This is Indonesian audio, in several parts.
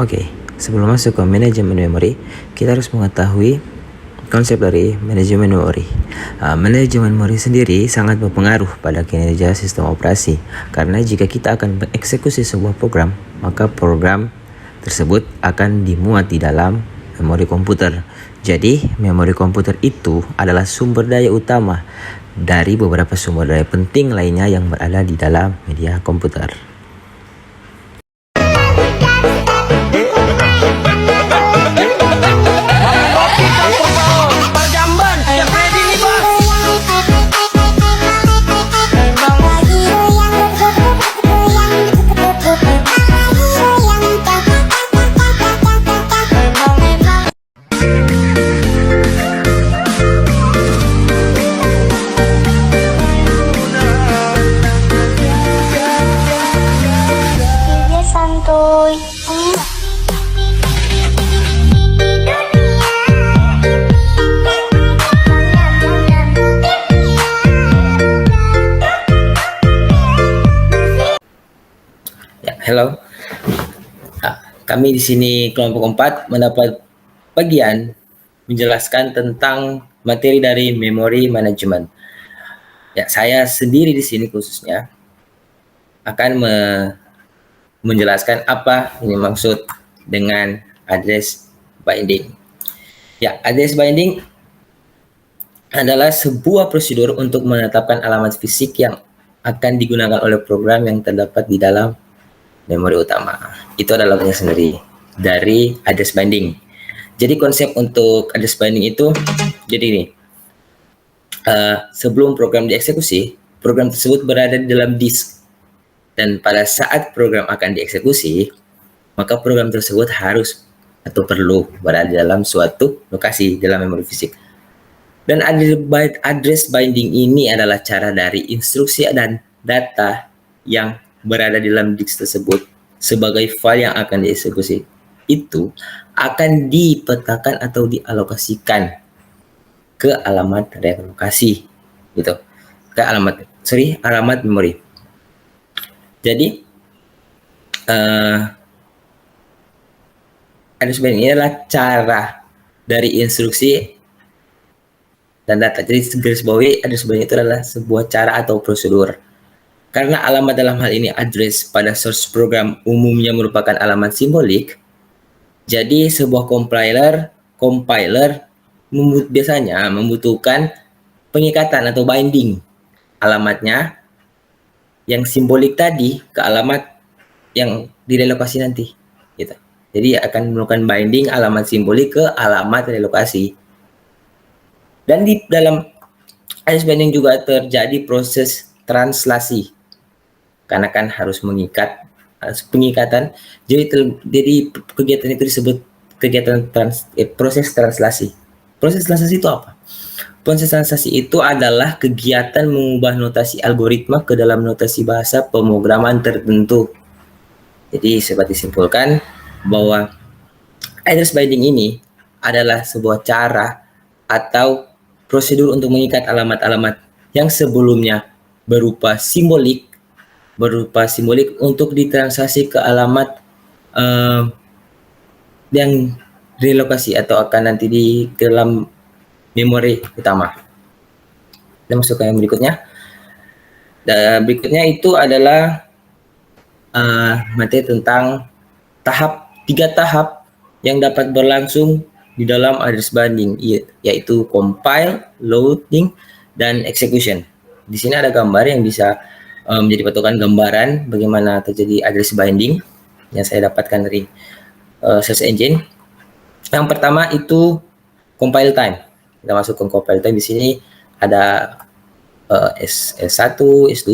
Oke, sebelum masuk ke manajemen memori, kita harus mengetahui konsep dari manajemen memori. Manajemen memori sendiri sangat berpengaruh pada kinerja sistem operasi, karena jika kita akan mengeksekusi sebuah program, maka program tersebut akan dimuat di dalam memori komputer. Jadi, memori komputer itu adalah sumber daya utama dari beberapa sumber daya penting lainnya yang berada di dalam media komputer. Santuy. Ya, hello. Kami di sini kelompok 4 mendapat bagian menjelaskan tentang materi dari memori management. Ya, saya sendiri di sini khususnya akan menjelaskan apa ini maksud dengan address binding. Ya, address binding adalah sebuah prosedur untuk menetapkan alamat fisik yang akan digunakan oleh program yang terdapat di dalam memori utama. Itu adalah namanya sendiri dari address binding. Jadi konsep untuk address binding itu jadi ini. Sebelum program dieksekusi, program tersebut berada di dalam disk. Dan pada saat program akan dieksekusi, maka program tersebut harus atau perlu berada dalam suatu lokasi dalam memori fisik. Dan address binding ini adalah cara dari instruksi dan data yang berada di dalam disk tersebut sebagai file yang akan dieksekusi itu akan dipetakan atau dialokasikan ke alamat relokasi gitu, ke alamat memori. Jadi address binding ini adalah cara dari instruksi dan data. Jadi garis bawahi address binding itu adalah sebuah cara atau prosedur. Karena alamat dalam hal ini address pada source program umumnya merupakan alamat simbolik, jadi sebuah compiler biasanya membutuhkan pengikatan atau binding alamatnya yang simbolik tadi ke alamat yang direlokasi nanti, gitu. Jadi akan melakukan binding alamat simbolik ke alamat relokasi. Dan di dalam address binding juga terjadi proses translasi, karena kan harus mengikat pengikatan. Jadi kegiatan itu disebut kegiatan proses translasi. Proses translasi itu apa? Proses translasi itu adalah kegiatan mengubah notasi algoritma ke dalam notasi bahasa pemrograman tertentu. Jadi dapat disimpulkan bahwa address binding ini adalah sebuah cara atau prosedur untuk mengikat alamat-alamat yang sebelumnya berupa simbolik untuk ditranslasi ke alamat yang relokasi atau akan nanti di dalam memori utama. Kita masuk ke yang berikutnya. Dan berikutnya itu adalah materi tentang 3 tahap yang dapat berlangsung di dalam address binding, yaitu compile, loading, dan execution. Di sini ada gambar yang bisa menjadi patokan gambaran bagaimana terjadi address binding yang saya dapatkan dari search engine. Yang pertama itu compile time. Kita masuk ke compile time. Di sini ada S1, S2,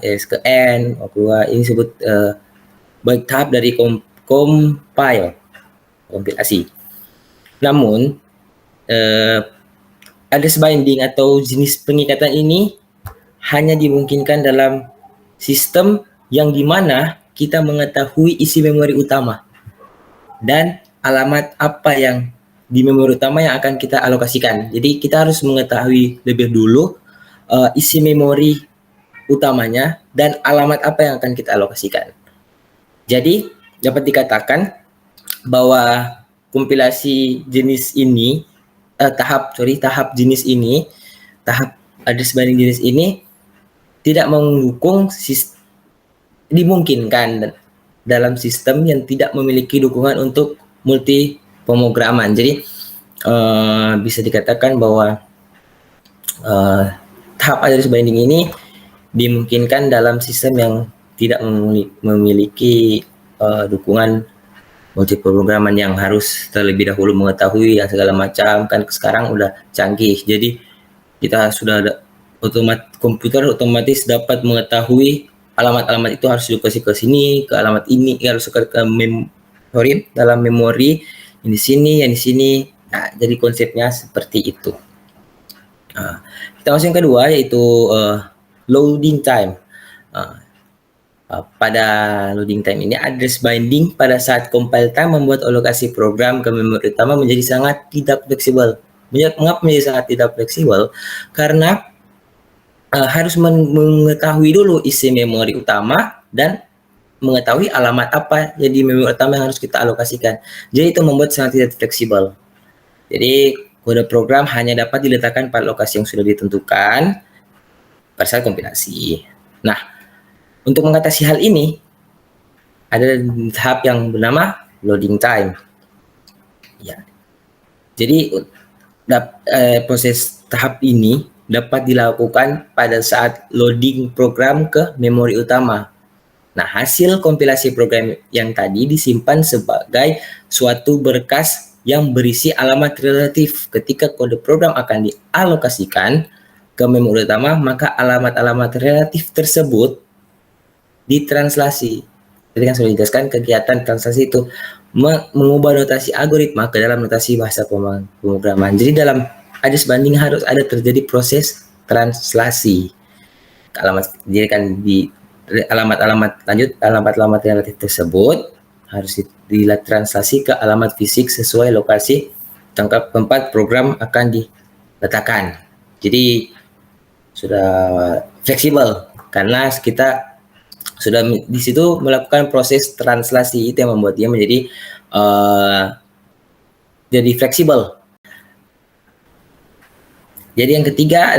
S ke N, O2. Ini disebut baik tahap dari kompilasi. Namun address binding atau jenis pengikatan ini hanya dimungkinkan dalam sistem yang dimana kita mengetahui isi memori utama dan alamat apa yang di memori utama yang akan kita alokasikan. Jadi kita harus mengetahui lebih dulu isi memori utamanya dan alamat apa yang akan kita alokasikan. Jadi dapat dikatakan bahwa kompilasi jenis ini tahap jenis ini, tahap address binding jenis ini tidak mendukung dimungkinkan dalam sistem yang tidak memiliki dukungan untuk multi pemrograman. Jadi bisa dikatakan bahwa tahap address binding ini dimungkinkan dalam sistem yang tidak memiliki dukungan multipemrograman yang harus terlebih dahulu mengetahui yang segala macam. Kan sekarang udah canggih, jadi kita sudah ada komputer otomatis dapat mengetahui alamat-alamat itu harus dikasih ke sini, ke alamat ini, harus ke memori, dalam memori yang di sini. Nah, jadi konsepnya seperti itu. Nah, kita masuk yang kedua, yaitu loading time. Pada loading time ini, address binding pada saat compile time membuat alokasi program ke memori utama menjadi sangat tidak fleksibel. Mengapa menjadi sangat tidak fleksibel? Karena harus mengetahui dulu isi memori utama dan mengetahui alamat apa jadi memori utama yang harus kita alokasikan. Jadi itu membuat sangat tidak fleksibel. Jadi kode program hanya dapat diletakkan pada lokasi yang sudah ditentukan pada saat kompilasi. Nah, untuk mengatasi hal ini, ada tahap yang bernama loading time. Ya. Jadi proses tahap ini dapat dilakukan pada saat loading program ke memori utama. Nah, hasil kompilasi program yang tadi disimpan sebagai suatu berkas yang berisi alamat relatif. Ketika kode program akan dialokasikan ke memori utama, maka alamat-alamat relatif tersebut ditranslasi. Tadi kan sudah dijelaskan kegiatan translasi itu mengubah notasi algoritma ke dalam notasi bahasa pemrograman. Jadi dalam address binding harus ada terjadi proses translasi. Jadi kan di alamat-alamat lanjut, alamat-alamat relatif tersebut harus ditranslasi ke alamat fisik sesuai lokasi tempat program akan diletakkan. Jadi sudah fleksibel karena kita sudah di situ melakukan proses translasi, itu yang membuat dia menjadi jadi fleksibel. Jadi yang ketiga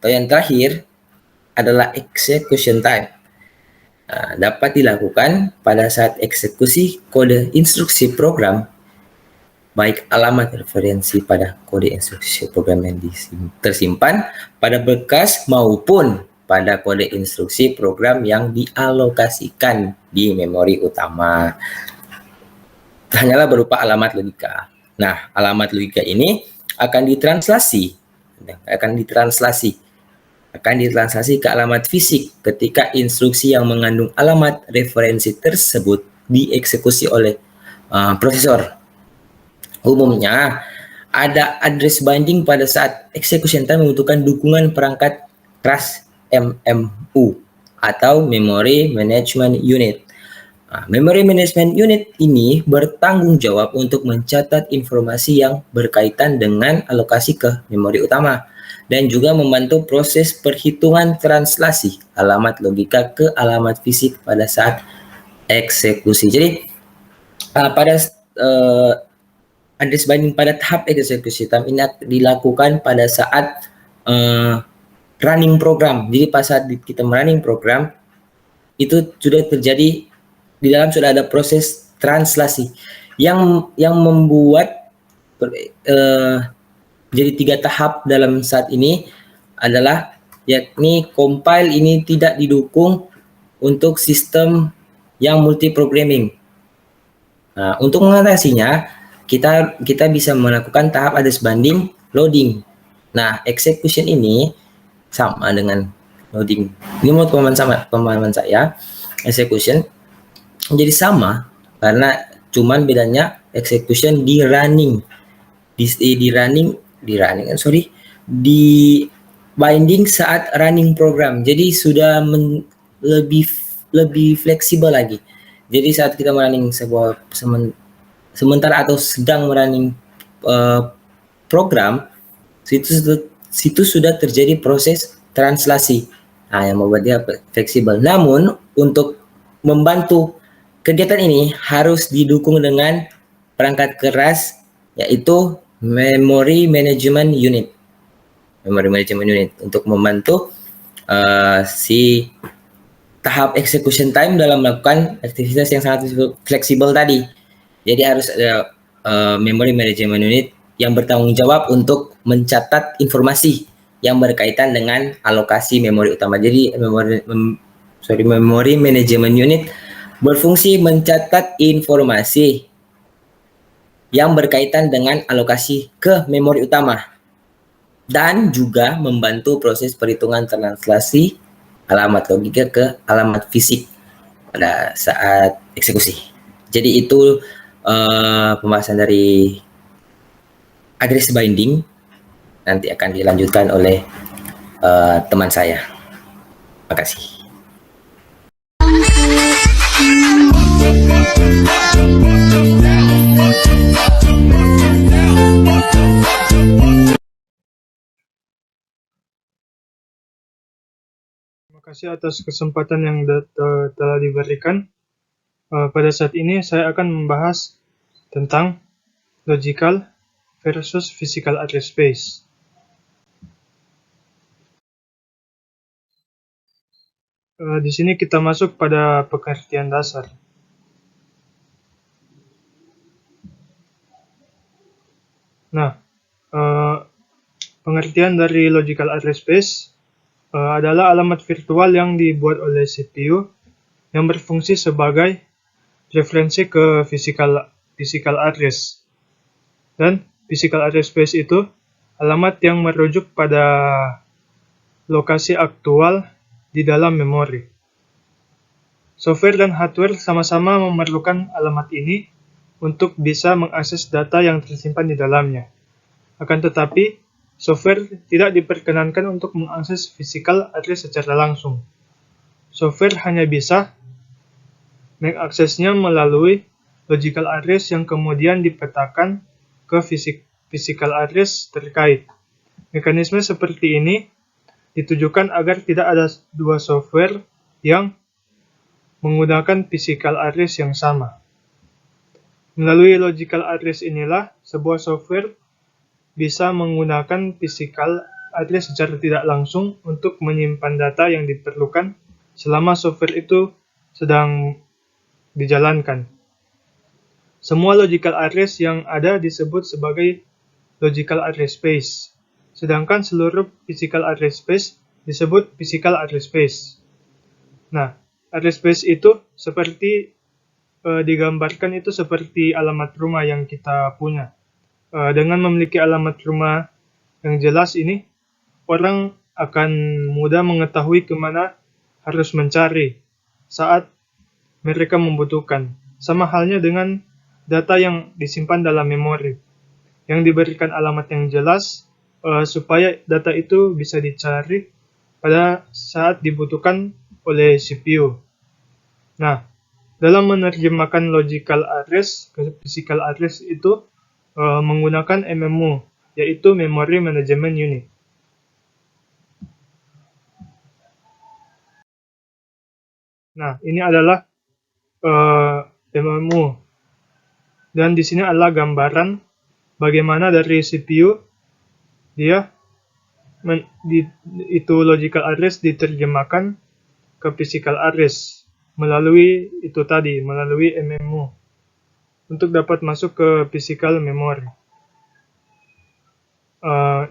atau yang terakhir adalah execution time. Dapat dilakukan pada saat eksekusi kode instruksi program, baik alamat referensi pada kode instruksi program yang tersimpan pada berkas maupun pada kode instruksi program yang dialokasikan di memori utama. Hanyalah berupa alamat logika. Nah, alamat logika ini akan ditranslasi ke alamat fisik ketika instruksi yang mengandung alamat referensi tersebut dieksekusi oleh prosesor. Umumnya, ada address binding pada saat execution time membutuhkan dukungan perangkat keras MMU atau Memory Management Unit. Memory Management Unit ini bertanggung jawab untuk mencatat informasi yang berkaitan dengan alokasi ke memori utama dan juga membantu proses perhitungan translasi alamat logika ke alamat fisik pada saat eksekusi. Jadi pada address binding pada tahap eksekusi time ini dilakukan pada saat running program. Jadi pada saat kita running program itu sudah terjadi di dalam, sudah ada proses translasi yang membuat jadi 3 tahap dalam saat ini adalah yakni compile ini tidak didukung untuk sistem yang multi programming. Untuk mengatasinya kita bisa melakukan tahap address binding loading. Nah, execution ini sama dengan loading. Ini menurut pemahaman saya, execution menjadi sama karena cuman bedanya execution di binding saat running program. Jadi sudah lebih fleksibel lagi. Jadi saat kita running sebuah sementara atau sedang running program, situ sudah terjadi proses translasi. Yang membuat dia fleksibel. Namun untuk membantu kegiatan ini harus didukung dengan perangkat keras, yaitu Memory Management Unit. Memory Management Unit untuk membantu si tahap execution time dalam melakukan aktivitas yang sangat fleksibel tadi. Jadi harus ada Memory Management Unit yang bertanggung jawab untuk mencatat informasi yang berkaitan dengan alokasi memori utama. Jadi Memory Management Unit berfungsi mencatat informasi yang berkaitan dengan alokasi ke memori utama dan juga membantu proses perhitungan translasi alamat logika ke alamat fisik pada saat eksekusi. Jadi itu pembahasan dari address binding, nanti akan dilanjutkan oleh teman saya. Terima kasih. Terima kasih atas kesempatan yang telah diberikan. Pada saat ini saya akan membahas tentang logical versus physical address space. Di sini kita masuk pada pengertian dasar. Nah, pengertian dari logical address space adalah alamat virtual yang dibuat oleh CPU yang berfungsi sebagai referensi ke physical address. Dan physical address space itu alamat yang merujuk pada lokasi aktual di dalam memori. Software dan hardware sama-sama memerlukan alamat ini untuk bisa mengakses data yang tersimpan di dalamnya. Akan tetapi, software tidak diperkenankan untuk mengakses physical address secara langsung. Software hanya bisa mengaksesnya melalui logical address yang kemudian dipetakan ke physical address terkait. Mekanisme seperti ini ditujukan agar tidak ada dua software yang menggunakan physical address yang sama. Melalui logical address inilah sebuah software bisa menggunakan physical address secara tidak langsung untuk menyimpan data yang diperlukan selama software itu sedang dijalankan. Semua logical address yang ada disebut sebagai logical address space, sedangkan seluruh physical address space disebut physical address space. Nah, address space itu seperti digambarkan itu seperti alamat rumah yang kita punya. Dengan memiliki alamat rumah yang jelas ini, orang akan mudah mengetahui kemana harus mencari saat mereka membutuhkan. Sama halnya dengan data yang disimpan dalam memori, yang diberikan alamat yang jelas supaya data itu bisa dicari pada saat dibutuhkan oleh CPU. Nah, dalam menerjemahkan logical address ke physical address itu menggunakan MMU, yaitu Memory Management Unit. Nah, ini adalah MMU. Dan di sini adalah gambaran bagaimana dari CPU dia itu logical address diterjemahkan ke physical address melalui itu tadi, melalui MMU. Untuk dapat masuk ke physical memory.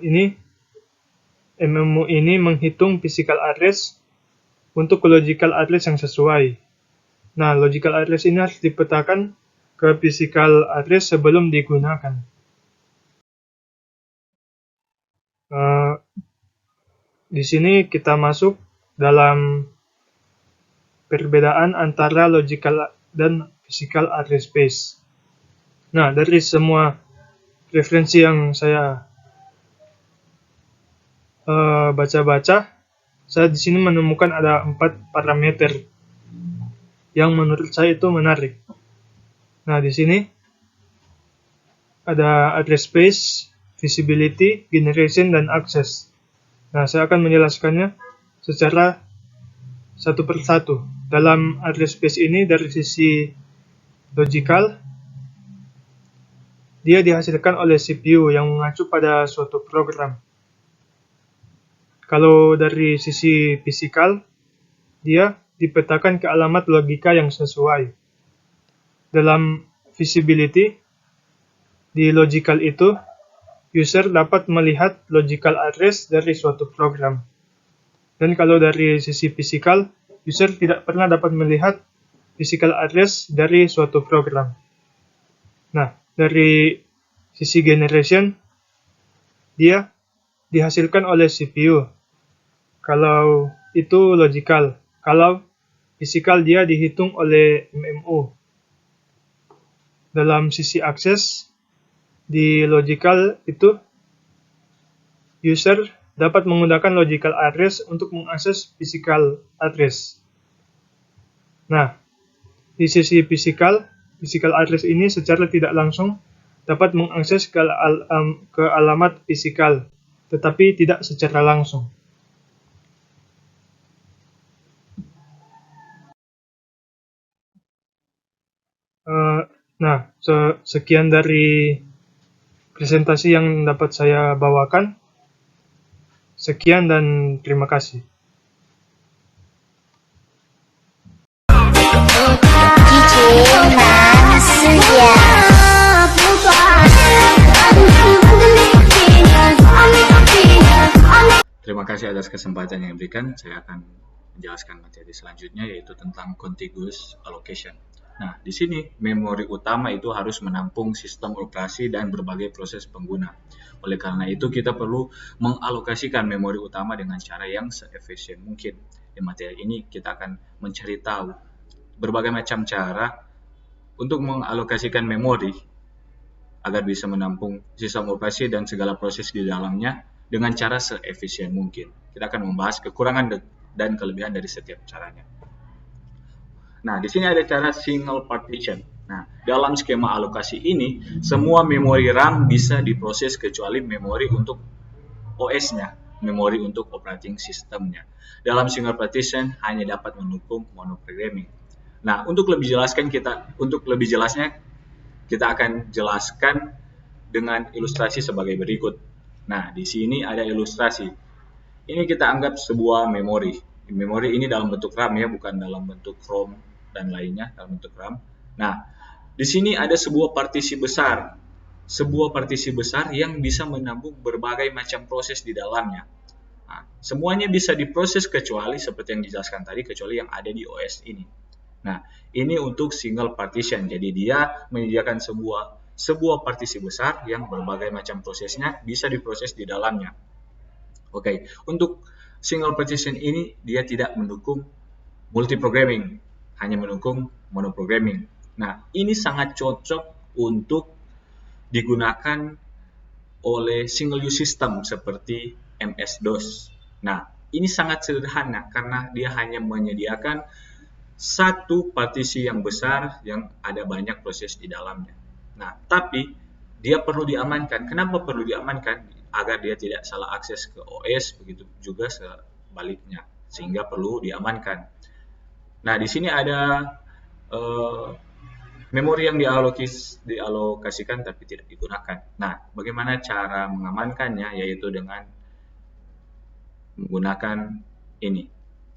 Ini MMU ini menghitung physical address untuk logical address yang sesuai. Nah, logical address ini harus dipetakan ke physical address sebelum digunakan. Di sini kita masuk dalam perbedaan antara logical dan physical address space. Nah, dari semua referensi yang saya baca-baca, saya di sini menemukan ada 4 parameter yang menurut saya itu menarik. Nah, di sini ada address space, visibility, generation, dan access. Nah, saya akan menjelaskannya secara satu persatu. Dalam address space ini dari sisi logical, dia dihasilkan oleh CPU yang mengacu pada suatu program. Kalau dari sisi fisikal, dia dipetakan ke alamat logika yang sesuai. Dalam visibility, di logical itu, user dapat melihat logical address dari suatu program. Dan kalau dari sisi fisikal, user tidak pernah dapat melihat physical address dari suatu program. Nah, dari sisi generation, dia dihasilkan oleh CPU. Kalau itu logical, kalau physical dia dihitung oleh MMU. Dalam sisi akses, di logical itu, user dapat menggunakan logical address untuk mengakses physical address. Nah, di sisi physical address ini secara tidak langsung dapat mengakses ke alamat fisikal, tetapi tidak secara langsung. Nah, sekian dari presentasi yang dapat saya bawakan. Sekian dan terima kasih. Terima kasih atas kesempatan yang diberikan. Saya akan menjelaskan materi selanjutnya, yaitu tentang contiguous allocation. Nah, di sini memori utama itu harus menampung sistem operasi dan berbagai proses pengguna. Oleh karena itu, kita perlu mengalokasikan memori utama dengan cara yang seefisien mungkin. Di materi ini, kita akan mencari tahu berbagai macam cara untuk mengalokasikan memori agar bisa menampung sistem operasi dan segala proses di dalamnya dengan cara seefisien mungkin. Kita akan membahas kekurangan dan kelebihan dari setiap caranya. Nah, di sini ada cara single partition. Nah, dalam skema alokasi ini, semua memori RAM bisa diproses kecuali memori untuk OS-nya, memori untuk operating system-nya. Dalam single partition hanya dapat mendukung monoprogramming. Nah, untuk lebih jelasnya kita akan jelaskan dengan ilustrasi sebagai berikut. Nah, di sini ada ilustrasi. Ini kita anggap sebuah memori. Memori ini dalam bentuk RAM ya, bukan dalam bentuk ROM dan lainnya, dalam bentuk RAM. Nah, di sini ada sebuah partisi besar. Sebuah partisi besar yang bisa menampung berbagai macam proses di dalamnya. Nah, semuanya bisa diproses kecuali seperti yang dijelaskan tadi, kecuali yang ada di OS ini. Nah, ini untuk single partition. Jadi dia menyediakan sebuah partisi besar yang berbagai macam prosesnya bisa diproses di dalamnya. Oke, untuk single partition ini dia tidak mendukung multiprogramming, hanya mendukung monoprogramming. Nah, ini sangat cocok untuk digunakan oleh single use system seperti MS-DOS. Nah, ini sangat sederhana karena dia hanya menyediakan satu partisi yang besar yang ada banyak proses di dalamnya. Nah, tapi dia perlu diamankan. Kenapa perlu diamankan? Agar dia tidak salah akses ke OS, begitu juga sebaliknya, sehingga perlu diamankan. Nah, di sini ada memori yang dialokasikan tapi tidak digunakan. Nah, bagaimana cara mengamankannya? Yaitu dengan menggunakan ini.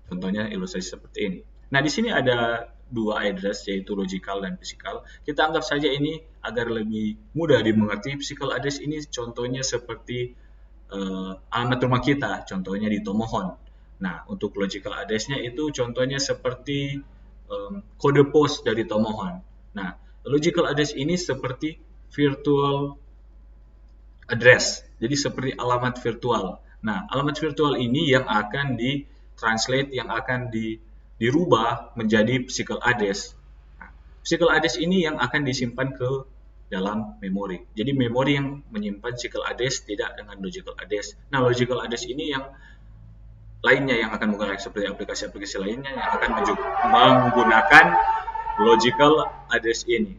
Contohnya ilustrasi seperti ini. Nah, di sini ada dua address, yaitu logical dan physical. Kita anggap saja ini agar lebih mudah dimengerti. Physical address ini contohnya seperti alamat rumah kita, contohnya di Tomohon. Nah, untuk logical address-nya itu contohnya seperti kode pos dari Tomohon. Nah, logical address ini seperti virtual address, jadi seperti alamat virtual. Nah, alamat virtual ini yang akan di-translate, yang akan dirubah menjadi physical address. Nah, physical address ini yang akan disimpan ke dalam memori. Jadi memori yang menyimpan physical address tidak dengan logical address. Nah, logical address ini yang lainnya yang akan menggunakan seperti aplikasi-aplikasi lainnya yang akan menggunakan logical address ini.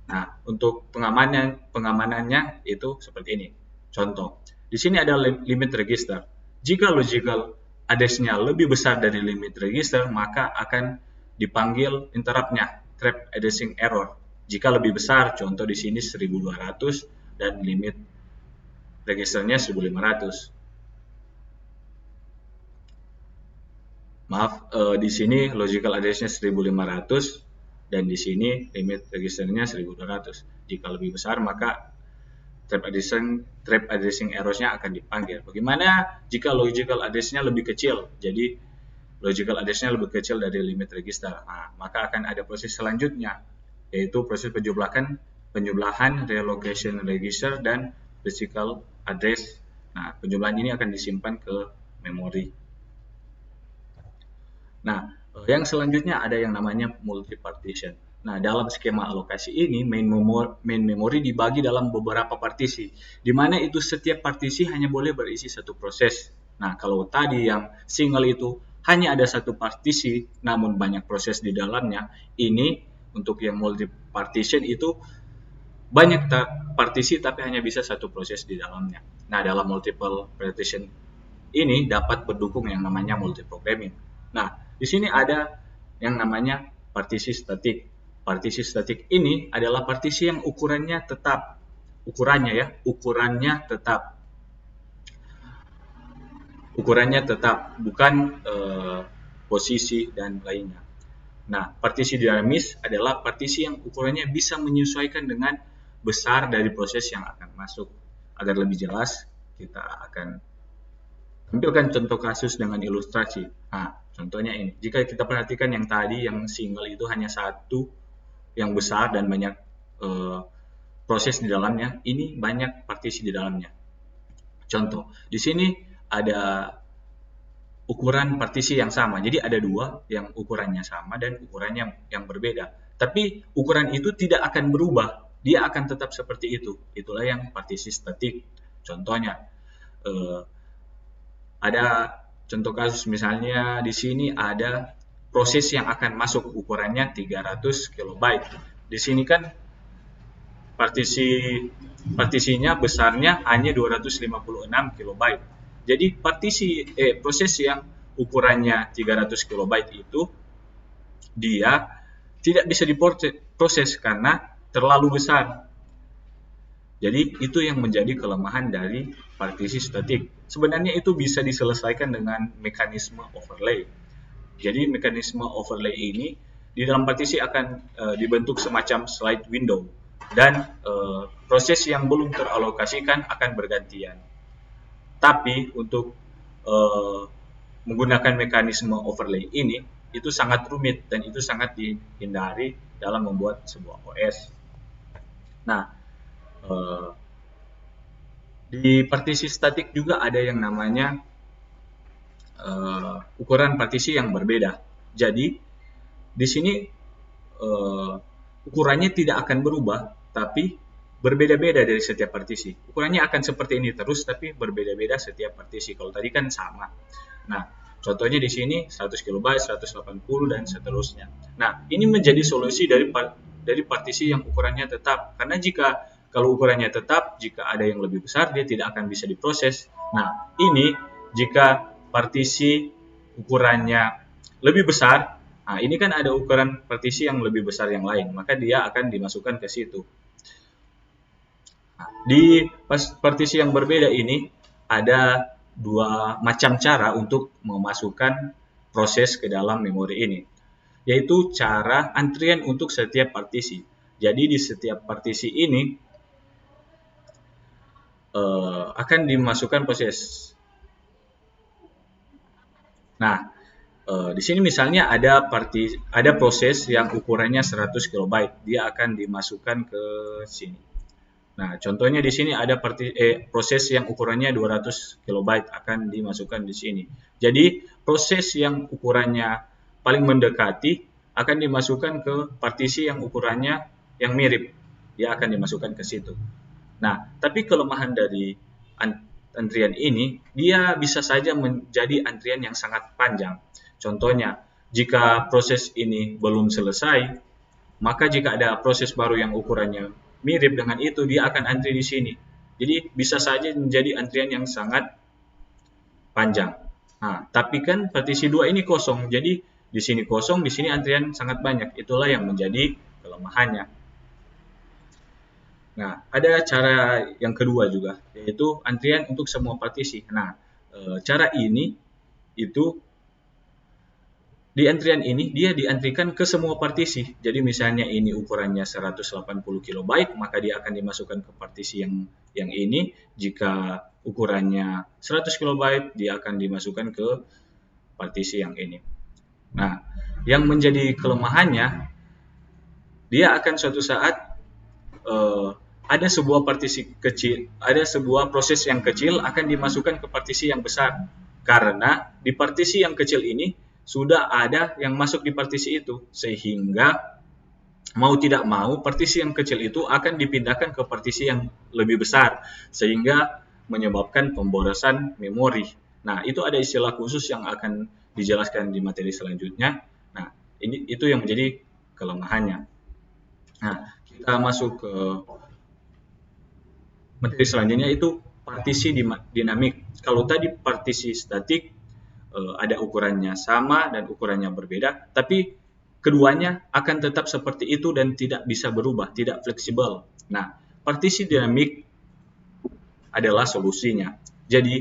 Nah, untuk pengamanannya itu seperti ini. Contoh, di sini ada limit register. Jika logical address-nya lebih besar dari limit register, maka akan dipanggil interrupt-nya. trap addressing error. Jika lebih besar, contoh di sini 1200 dan limit registernya 1500. Maaf, di sini logical address-nya 1500 dan di sini limit registernya 1200. Jika lebih besar maka trap addressing error-nya akan dipanggil. Bagaimana jika logical address-nya lebih kecil? Jadi logical address-nya lebih kecil dari limit register. Nah, maka akan ada proses selanjutnya, yaitu proses penjumlahan relocation register dan physical address. Nah, penjumlahan ini akan disimpan ke memori. Nah, yang selanjutnya ada yang namanya multi-partition. Nah, dalam skema alokasi ini, main memory dibagi dalam beberapa partisi, di mana itu setiap partisi hanya boleh berisi satu proses. Nah, kalau tadi yang single itu hanya ada satu partisi, namun banyak proses di dalamnya, ini untuk yang multi-partition itu banyak partisi tapi hanya bisa satu proses di dalamnya. Nah, dalam multiple partition ini dapat berdukung yang namanya multiprogramming. Nah, di sini ada yang namanya partisi statik. Partisi statik ini adalah partisi yang ukurannya tetap. Ukurannya tetap, bukan posisi dan lainnya. Nah, partisi dinamis adalah partisi yang ukurannya bisa menyesuaikan dengan besar dari proses yang akan masuk. Agar lebih jelas, kita akan tampilkan contoh kasus dengan ilustrasi. Nah, contohnya ini. Jika kita perhatikan yang tadi, yang single itu hanya satu yang besar dan banyak proses di dalamnya. Ini banyak partisi di dalamnya. Contoh, di sini ada ukuran partisi yang sama. Jadi ada dua yang ukurannya sama dan ukurannya yang berbeda. Tapi ukuran itu tidak akan berubah. Dia akan tetap seperti itu. Itulah yang partisi statik. Contohnya, ada contoh kasus misalnya di sini ada proses yang akan masuk ukurannya 300 KB. Di sini kan partisinya besarnya hanya 256 KB. Jadi proses yang ukurannya 300 KB itu dia tidak bisa diproses karena terlalu besar. Jadi itu yang menjadi kelemahan dari partisi statik. Sebenarnya itu bisa diselesaikan dengan mekanisme overlay. Jadi mekanisme overlay ini di dalam partisi akan dibentuk semacam slide window dan proses yang belum teralokasikan akan bergantian. Tapi untuk menggunakan mekanisme overlay ini itu sangat rumit dan itu sangat dihindari dalam membuat sebuah OS. Nah, di partisi statik juga ada yang namanya ukuran partisi yang berbeda. Jadi di sini ukurannya tidak akan berubah, tapi berbeda-beda dari setiap partisi. Ukurannya akan seperti ini terus, tapi berbeda-beda setiap partisi. Kalau tadi kan sama. Nah, contohnya di sini 100 KB, 180 dan seterusnya. Nah, ini menjadi solusi dari partisi yang ukurannya tetap. Karena kalau ukurannya tetap, jika ada yang lebih besar, dia tidak akan bisa diproses. Nah, ini jika partisi ukurannya lebih besar, nah ini kan ada ukuran partisi yang lebih besar yang lain, maka dia akan dimasukkan ke situ. Nah, di partisi yang berbeda ini ada dua macam cara untuk memasukkan proses ke dalam memori ini, yaitu cara antrian untuk setiap partisi. Jadi di setiap partisi ini akan dimasukkan proses. Nah, di sini misalnya ada proses yang ukurannya 100 KB, dia akan dimasukkan ke sini. Nah, contohnya di sini ada proses yang ukurannya 200 KB akan dimasukkan di sini. Jadi, proses yang ukurannya paling mendekati akan dimasukkan ke partisi yang ukurannya yang mirip. Dia akan dimasukkan ke situ. Nah, tapi kelemahan dari antrian ini, dia bisa saja menjadi antrian yang sangat panjang. Contohnya, jika proses ini belum selesai, maka jika ada proses baru yang ukurannya mirip dengan itu, dia akan antri di sini. Jadi bisa saja menjadi antrian yang sangat panjang. Nah, tapi kan partisi 2 ini kosong, jadi di sini kosong, di sini antrian sangat banyak. Itulah yang menjadi kelemahannya. Nah, ada cara yang kedua juga, yaitu antrian untuk semua partisi. Nah, cara ini itu di antrian ini dia diantrikan ke semua partisi. Jadi misalnya ini ukurannya 180 KB, maka dia akan dimasukkan ke partisi yang ini. Jika ukurannya 100 KB, dia akan dimasukkan ke partisi yang ini. Nah, yang menjadi kelemahannya, dia akan suatu saat ada sebuah partisi kecil, ada sebuah proses yang kecil akan dimasukkan ke partisi yang besar. Karena di partisi yang kecil ini sudah ada yang masuk di partisi itu, sehingga mau tidak mau partisi yang kecil itu akan dipindahkan ke partisi yang lebih besar, sehingga menyebabkan pemborosan memori. Nah, itu ada istilah khusus yang akan dijelaskan di materi selanjutnya. Nah, itu yang menjadi kelemahannya. Nah, kita masuk ke materi selanjutnya, itu partisi dinamik. Kalau tadi partisi statik ada ukurannya sama dan ukurannya berbeda, tapi keduanya akan tetap seperti itu dan tidak bisa berubah, tidak fleksibel. Nah, partisi dinamik adalah solusinya. Jadi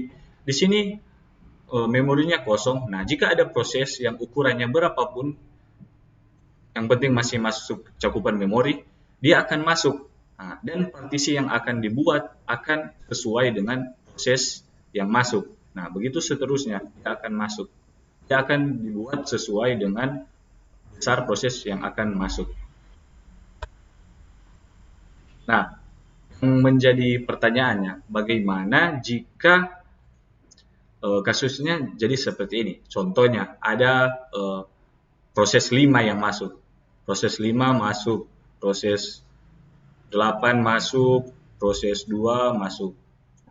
di sini memorinya kosong. Nah, jika ada proses yang ukurannya berapapun, yang penting masih masuk cakupan memori, dia akan masuk. Nah, dan partisi yang akan dibuat akan sesuai dengan proses yang masuk. Nah, begitu seterusnya, dia akan masuk. Dia akan dibuat sesuai dengan besar proses yang akan masuk. Nah, yang menjadi pertanyaannya, bagaimana jika kasusnya jadi seperti ini? Contohnya, ada proses 5 yang masuk. Proses 5 masuk, proses 8 masuk, proses 2 masuk.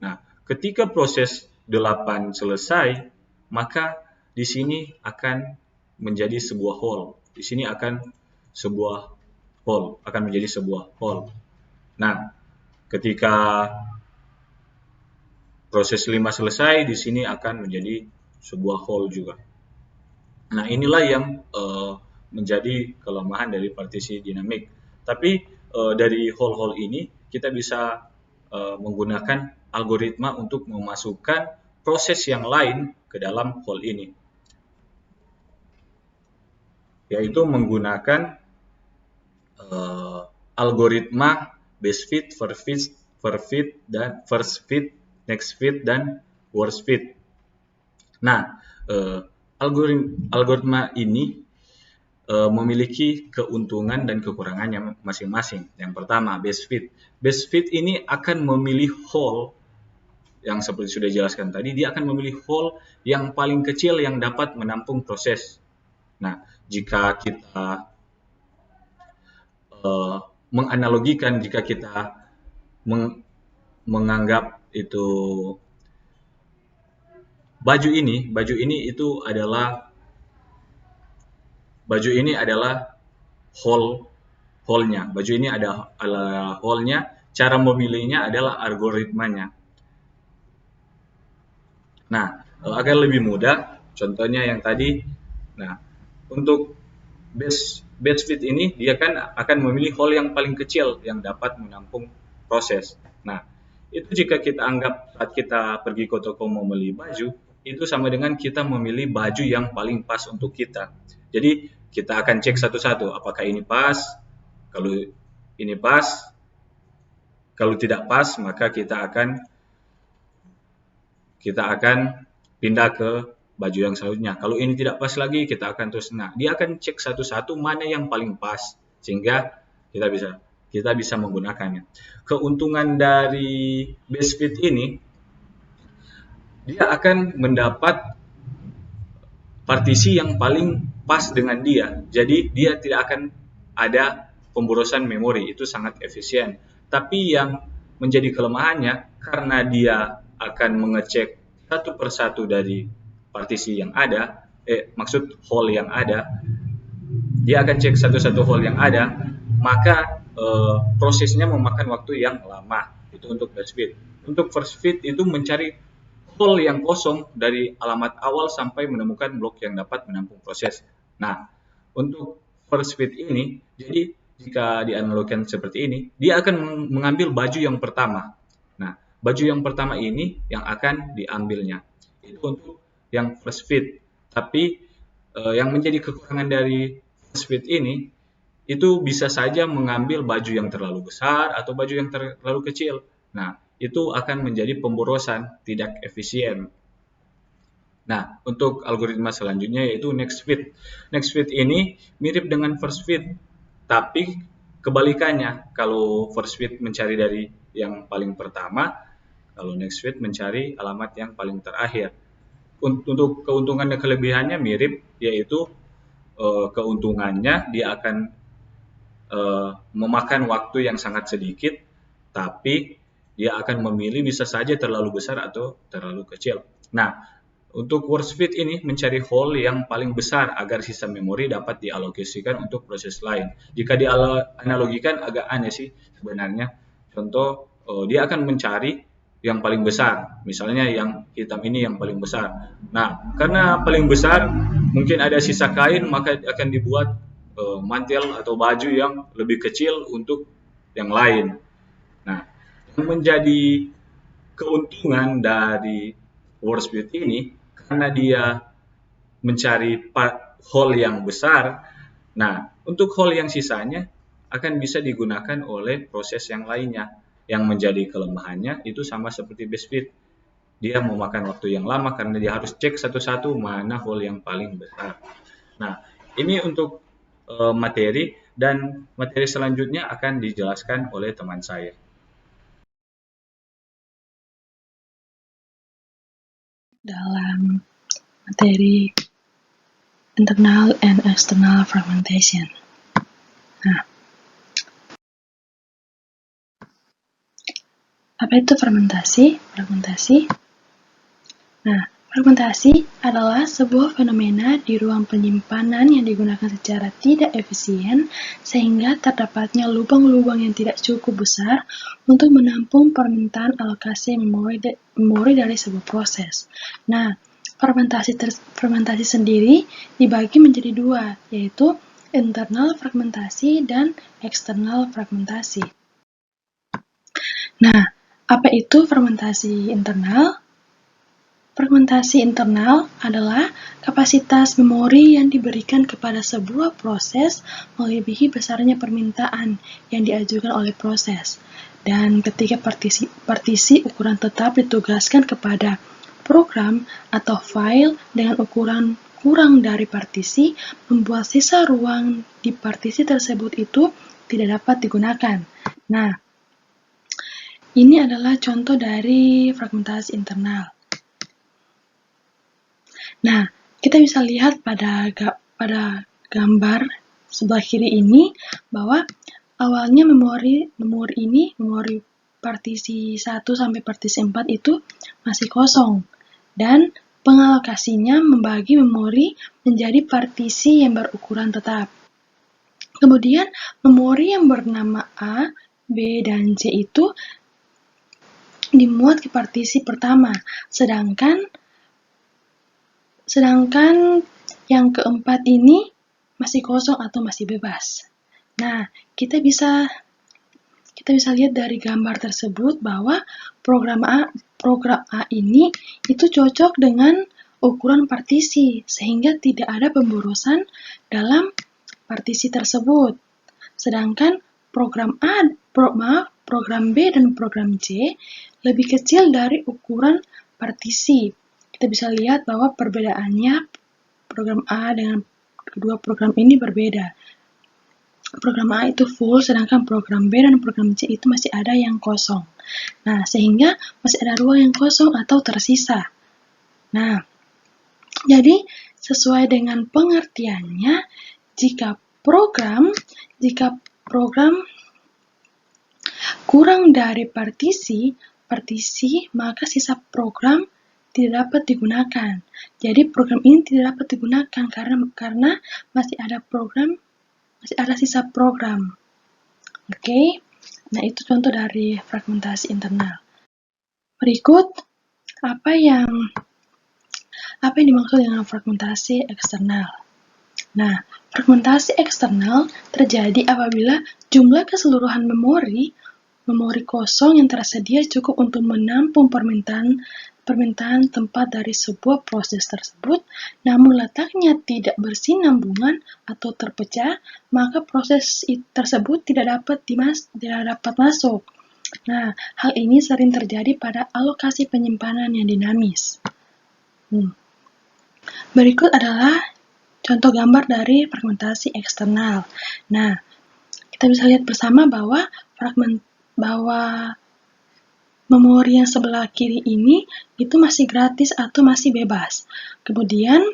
Nah, ketika proses 8 selesai, maka di sini akan menjadi sebuah hole. Di sini akan menjadi sebuah hole. Nah, ketika proses 5 selesai, di sini akan menjadi sebuah hole juga. Nah, inilah yang menjadi kelemahan dari partisi dinamik. Tapi dari hole-hole ini kita bisa menggunakan algoritma untuk memasukkan proses yang lain ke dalam hole ini, yaitu menggunakan algoritma best fit, first fit, next fit, dan worst fit. Nah, algoritma ini memiliki keuntungan dan kekurangannya masing-masing. Yang pertama, best fit. Best fit ini akan memilih hole yang seperti sudah dijelaskan tadi, dia akan memilih hole yang paling kecil yang dapat menampung proses. Nah, jika kita menganalogikan, jika kita menganggap itu baju ini itu adalah hole-nya. Baju ini adalah hole-nya. Cara memilihnya adalah algoritmanya. Nah, agar lebih mudah, contohnya yang tadi. Nah, untuk best fit ini dia kan akan memilih hole yang paling kecil yang dapat menampung proses. Nah, itu jika kita anggap saat kita pergi ke toko mau beli baju, itu sama dengan kita memilih baju yang paling pas untuk kita. Jadi kita akan cek satu-satu, apakah ini pas. Kalau ini pas, kalau tidak pas, maka kita akan pindah ke baju yang selanjutnya. Kalau ini tidak pas lagi, kita akan terus. Nah, dia akan cek satu-satu mana yang paling pas, sehingga kita bisa menggunakannya. Keuntungan dari best fit ini, dia akan mendapat partisi yang paling pas dengan dia. Jadi dia tidak akan ada pemborosan memori, itu sangat efisien. Tapi yang menjadi kelemahannya, karena dia akan mengecek satu persatu dari partisi yang ada, hole yang ada, dia akan cek satu-satu hole yang ada, maka prosesnya memakan waktu yang lama. Itu untuk best fit. Untuk first fit itu mencari hole yang kosong dari alamat awal sampai menemukan blok yang dapat menampung proses. Nah, untuk first fit ini, jadi jika dianalogikan seperti ini, dia akan mengambil baju yang pertama. Nah, baju yang pertama ini yang akan diambilnya. Itu untuk yang first fit. Tapi yang menjadi kekurangan dari first fit ini, itu bisa saja mengambil baju yang terlalu besar atau baju yang terlalu kecil. Nah, itu akan menjadi pemborosan, tidak efisien. Nah, untuk algoritma selanjutnya yaitu next fit. Next fit ini mirip dengan first fit, tapi kebalikannya. Kalau first fit mencari dari yang paling pertama, kalau next fit mencari alamat yang paling terakhir. Untuk keuntungan dan kelebihannya mirip, yaitu keuntungannya dia akan memakan waktu yang sangat sedikit, tapi dia akan memilih bisa saja terlalu besar atau terlalu kecil. Nah, untuk worst fit ini mencari hole yang paling besar agar sisa memori dapat dialokasikan untuk proses lain. Jika dianalogikan agak aneh sih sebenarnya. Contoh, dia akan mencari yang paling besar. Misalnya yang hitam ini yang paling besar. Nah, karena paling besar mungkin ada sisa kain, maka akan dibuat mantel atau baju yang lebih kecil untuk yang lain. Nah, yang menjadi keuntungan dari worst fit ini karena dia mencari hole yang besar. Nah, untuk hole yang sisanya akan bisa digunakan oleh proses yang lainnya. Yang menjadi kelemahannya itu sama seperti best fit. Dia memakan waktu yang lama karena dia harus cek satu-satu mana hole yang paling besar. Nah, ini untuk materi, dan materi selanjutnya akan dijelaskan oleh teman saya. Dalam materi internal and external fragmentation. Nah, apa itu fermentasi? Nah, fragmentasi adalah sebuah fenomena di ruang penyimpanan yang digunakan secara tidak efisien sehingga terdapatnya lubang-lubang yang tidak cukup besar untuk menampung permintaan alokasi memori dari sebuah proses. Nah, fermentasi sendiri dibagi menjadi dua, yaitu internal fragmentasi dan eksternal fragmentasi. Nah, apa itu fermentasi internal? Fragmentasi internal adalah kapasitas memori yang diberikan kepada sebuah proses melebihi besarnya permintaan yang diajukan oleh proses. Dan ketika partisi ukuran tetap ditugaskan kepada program atau file dengan ukuran kurang dari partisi, membuat sisa ruang di partisi tersebut itu tidak dapat digunakan. Nah, ini adalah contoh dari fragmentasi internal. Nah, kita bisa lihat pada gambar sebelah kiri ini bahwa awalnya memori partisi 1 sampai partisi 4 itu masih kosong, dan pengalokasinya membagi memori menjadi partisi yang berukuran tetap. Kemudian memori yang bernama A, B, dan C itu dimuat ke partisi pertama, sedangkan yang keempat ini masih kosong atau masih bebas. Nah, kita bisa lihat dari gambar tersebut bahwa program A ini itu cocok dengan ukuran partisi sehingga tidak ada pemborosan dalam partisi tersebut. Sedangkan program B dan program C lebih kecil dari ukuran partisi. Kita bisa lihat bahwa perbedaannya program A dengan kedua program ini berbeda. Program A itu full, sedangkan program B dan program C itu masih ada yang kosong. Nah, sehingga masih ada ruang yang kosong atau tersisa. Nah, jadi sesuai dengan pengertiannya, jika program kurang dari partisi, maka sisa program tidak dapat digunakan. Jadi program ini tidak dapat digunakan karena masih ada sisa program. Oke. Nah, itu contoh dari fragmentasi internal. Berikut apa yang dimaksud dengan fragmentasi eksternal. Nah, fragmentasi eksternal terjadi apabila jumlah keseluruhan memori kosong yang tersedia cukup untuk menampung permintaan tempat dari sebuah proses tersebut, namun letaknya tidak bersinambungan atau terpecah, maka proses tersebut tidak dapat masuk. Nah, hal ini sering terjadi pada alokasi penyimpanan yang dinamis. Berikut adalah contoh gambar dari fragmentasi eksternal. Nah, kita bisa lihat bersama bahwa memori yang sebelah kiri ini itu masih gratis atau masih bebas. Kemudian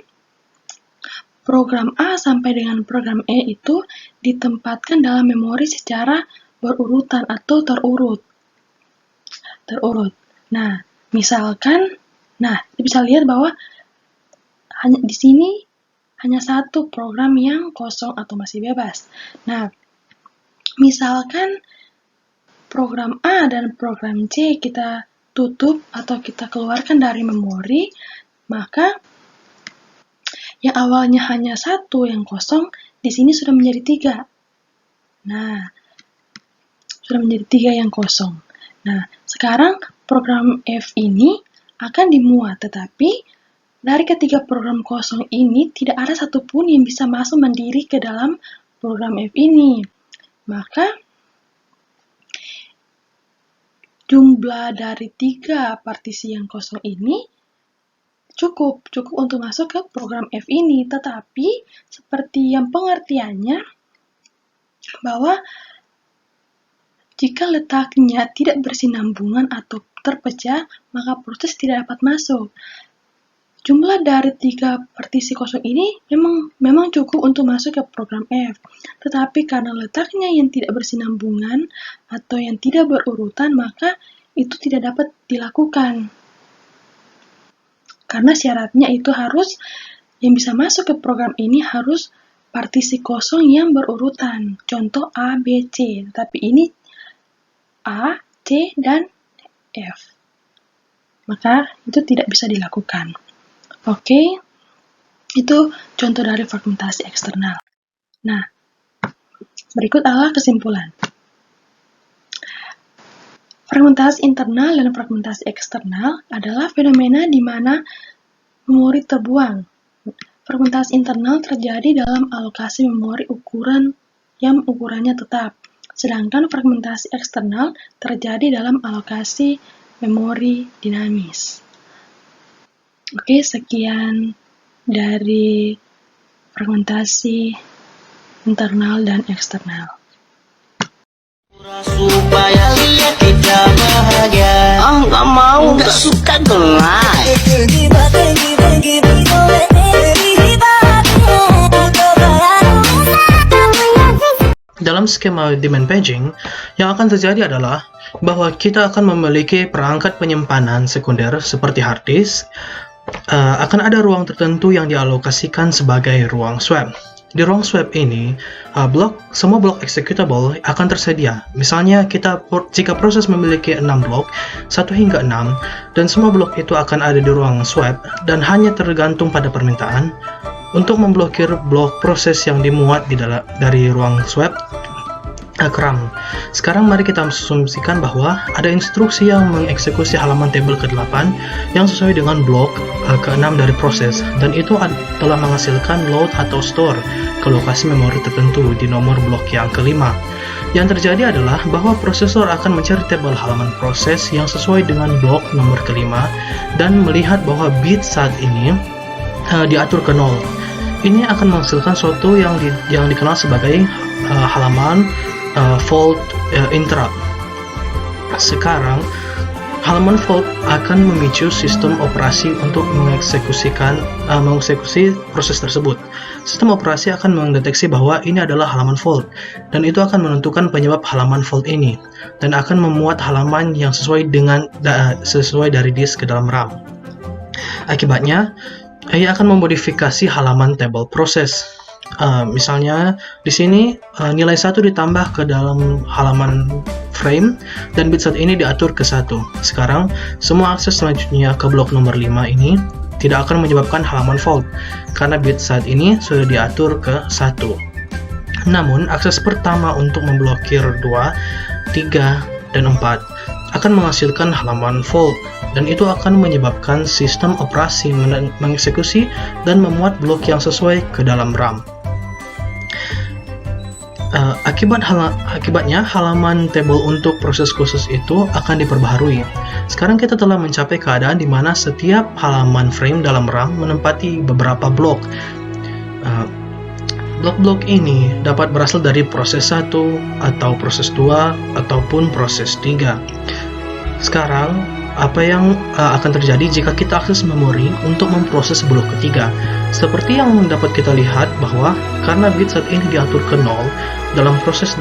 program A sampai dengan program E itu ditempatkan dalam memori secara berurutan atau terurut. Nah, misalkan, kita bisa lihat bahwa di sini hanya satu program yang kosong atau masih bebas. Nah, misalkan program A dan program C kita tutup atau kita keluarkan dari memori, maka yang awalnya hanya satu yang kosong, di sini sudah menjadi 3. Nah, sudah menjadi 3 yang kosong. Nah, sekarang program F ini akan dimuat, tetapi dari ketiga program kosong ini tidak ada satupun yang bisa masuk mandiri ke dalam program F ini. Maka jumlah dari 3 partisi yang kosong ini cukup untuk masuk ke program F ini. Tetapi seperti yang pengertiannya bahwa jika letaknya tidak bersinambungan atau terpecah, maka proses tidak dapat masuk. Jumlah dari 3 partisi kosong ini memang cukup untuk masuk ke program F. Tetapi karena letaknya yang tidak bersinambungan atau yang tidak berurutan, maka itu tidak dapat dilakukan. Karena syaratnya itu harus, yang bisa masuk ke program ini harus partisi kosong yang berurutan. Contoh A, B, C. Tapi ini A, C, dan F. Maka itu tidak bisa dilakukan. Oke, itu contoh dari fragmentasi eksternal. Nah, berikut adalah kesimpulan. Fragmentasi internal dan fragmentasi eksternal adalah fenomena di mana memori terbuang. Fragmentasi internal terjadi dalam alokasi memori yang ukurannya tetap, sedangkan fragmentasi eksternal terjadi dalam alokasi memori dinamis. Oke, sekian dari fragmentasi internal dan eksternal. Supaya lihat kita bahagia. Nggak mau, nggak suka gelap. Dalam skema demand paging, yang akan terjadi adalah bahwa kita akan memiliki perangkat penyimpanan sekunder seperti hard disk. Akan ada ruang tertentu yang dialokasikan sebagai ruang swap. Di ruang swap ini, semua blok executable akan tersedia. Misalnya, jika proses memiliki 6 blok, 1 hingga 6, dan semua blok itu akan ada di ruang swap dan hanya tergantung pada permintaan untuk memblokir blok proses yang dimuat dari ruang swap ke RAM. Sekarang mari kita asumsikan bahwa ada instruksi yang mengeksekusi halaman tabel ke-8 yang sesuai dengan blok ke-6 dari proses, dan itu telah menghasilkan load atau store ke lokasi memori tertentu di nomor blok yang ke-5. Yang terjadi adalah bahwa prosesor akan mencari tabel halaman proses yang sesuai dengan blok nomor ke-5 dan melihat bahwa bit saat ini diatur ke 0. Ini akan menghasilkan suatu yang dikenal sebagai halaman fault interrupt. Sekarang, halaman fault akan memicu sistem operasi untuk mengeksekusi proses tersebut. Sistem operasi akan mendeteksi bahwa ini adalah halaman fault, dan itu akan menentukan penyebab halaman fault ini, dan akan memuat halaman yang sesuai dari disk ke dalam RAM. Akibatnya, ia akan memodifikasi halaman table proses. Misalnya di sini nilai 1 ditambah ke dalam halaman frame dan bit saat ini diatur ke 1. Sekarang semua akses selanjutnya ke blok nomor 5 ini tidak akan menyebabkan halaman fault, karena bit saat ini sudah diatur ke 1. Namun, akses pertama untuk memblokir 2, 3, dan 4 akan menghasilkan halaman fault, dan itu akan menyebabkan sistem operasi mengeksekusi dan memuat blok yang sesuai ke dalam RAM. Akibatnya halaman table untuk proses khusus itu akan diperbaharui. Sekarang kita telah mencapai keadaan di mana setiap halaman frame dalam RAM menempati beberapa blok. Blok-blok ini dapat berasal dari proses 1 atau proses 2 ataupun proses 3. Sekarang, apa yang akan terjadi jika kita akses memori untuk memproses blok ketiga? Seperti yang dapat kita lihat bahwa karena bit saat ini diatur ke 0, dalam proses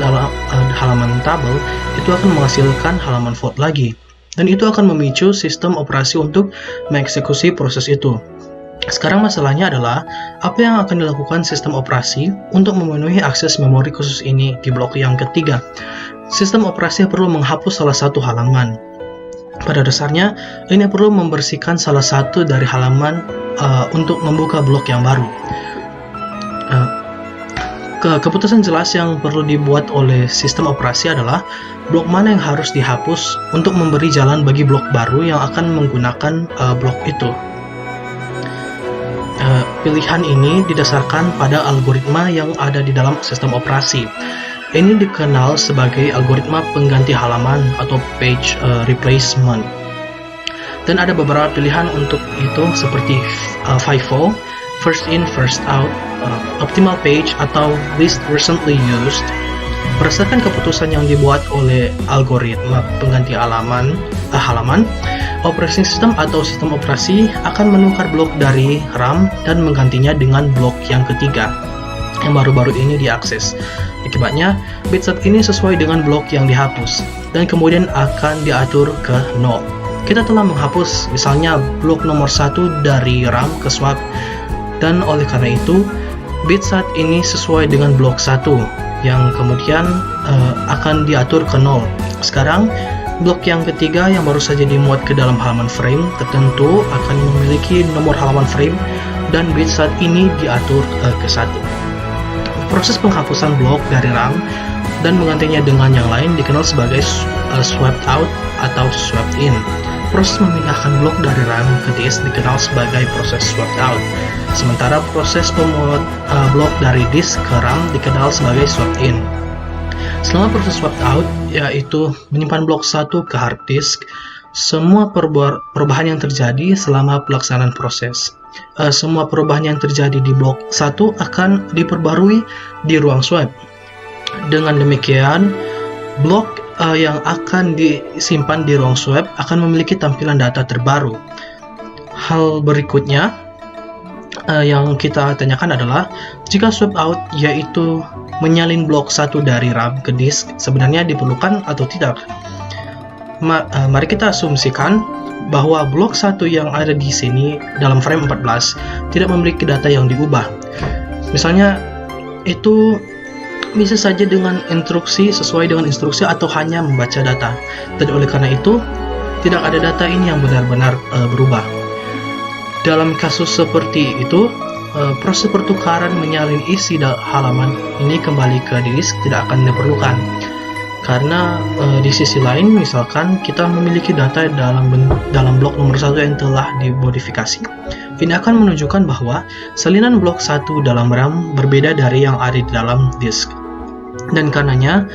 halaman tabel itu akan menghasilkan halaman fault lagi, dan itu akan memicu sistem operasi untuk mengeksekusi proses itu. Sekarang masalahnya adalah apa yang akan dilakukan sistem operasi untuk memenuhi akses memori khusus ini di blok yang ketiga. Sistem operasi perlu menghapus salah satu halaman. Pada dasarnya, ini perlu membersihkan salah satu dari halaman untuk membuka blok yang baru. Keputusan jelas yang perlu dibuat oleh sistem operasi adalah blok mana yang harus dihapus untuk memberi jalan bagi blok baru yang akan menggunakan blok itu. Pilihan ini didasarkan pada algoritma yang ada di dalam sistem operasi. Ini dikenal sebagai algoritma pengganti halaman atau page replacement. Dan ada beberapa pilihan untuk itu seperti FIFO, first in, first out, optimal page, atau least recently used. Berdasarkan keputusan yang dibuat oleh algoritma pengganti halaman, operating system atau sistem operasi akan menukar blok dari RAM dan menggantinya dengan blok yang ketiga yang baru-baru ini diakses. Akibatnya, bit saat ini sesuai dengan blok yang dihapus dan kemudian akan diatur ke 0. Kita telah menghapus misalnya blok nomor 1 dari RAM ke swap, dan oleh karena itu bit saat ini sesuai dengan blok 1 yang kemudian akan diatur ke 0. Sekarang blok yang ketiga yang baru saja dimuat ke dalam halaman frame tertentu akan memiliki nomor halaman frame dan bit saat ini diatur ke 1. Proses penghapusan blok dari RAM dan menggantinya dengan yang lain dikenal sebagai swapped out atau swapped in. Proses memindahkan blok dari RAM ke disk dikenal sebagai proses swapped out. Sementara proses pemuat blok dari disk ke RAM dikenal sebagai swapped in. Selama proses swapped out, yaitu menyimpan blok 1 ke hard disk, semua perubahan yang terjadi selama pelaksanaan proses. Semua perubahan yang terjadi di blok 1 akan diperbarui di ruang swap. Dengan demikian, blok yang akan disimpan di ruang swap akan memiliki tampilan data terbaru. Hal berikutnya yang kita tanyakan adalah jika swap out, yaitu menyalin blok 1 dari RAM ke disk, sebenarnya diperlukan atau tidak. Mari kita asumsikan bahwa blok 1 yang ada di sini dalam frame 14 tidak memiliki data yang diubah. Misalnya itu bisa saja dengan instruksi, sesuai dengan instruksi, atau hanya membaca data. Dan oleh karena itu tidak ada data ini yang benar-benar berubah. Dalam kasus seperti itu, proses pertukaran menyalin isi halaman ini kembali ke disk tidak akan diperlukan. Karena di sisi lain, misalkan kita memiliki data dalam blok nomor 1 yang telah dimodifikasi, ini akan menunjukkan bahwa salinan blok 1 dalam RAM berbeda dari yang ada di dalam disk. Dan karenanya,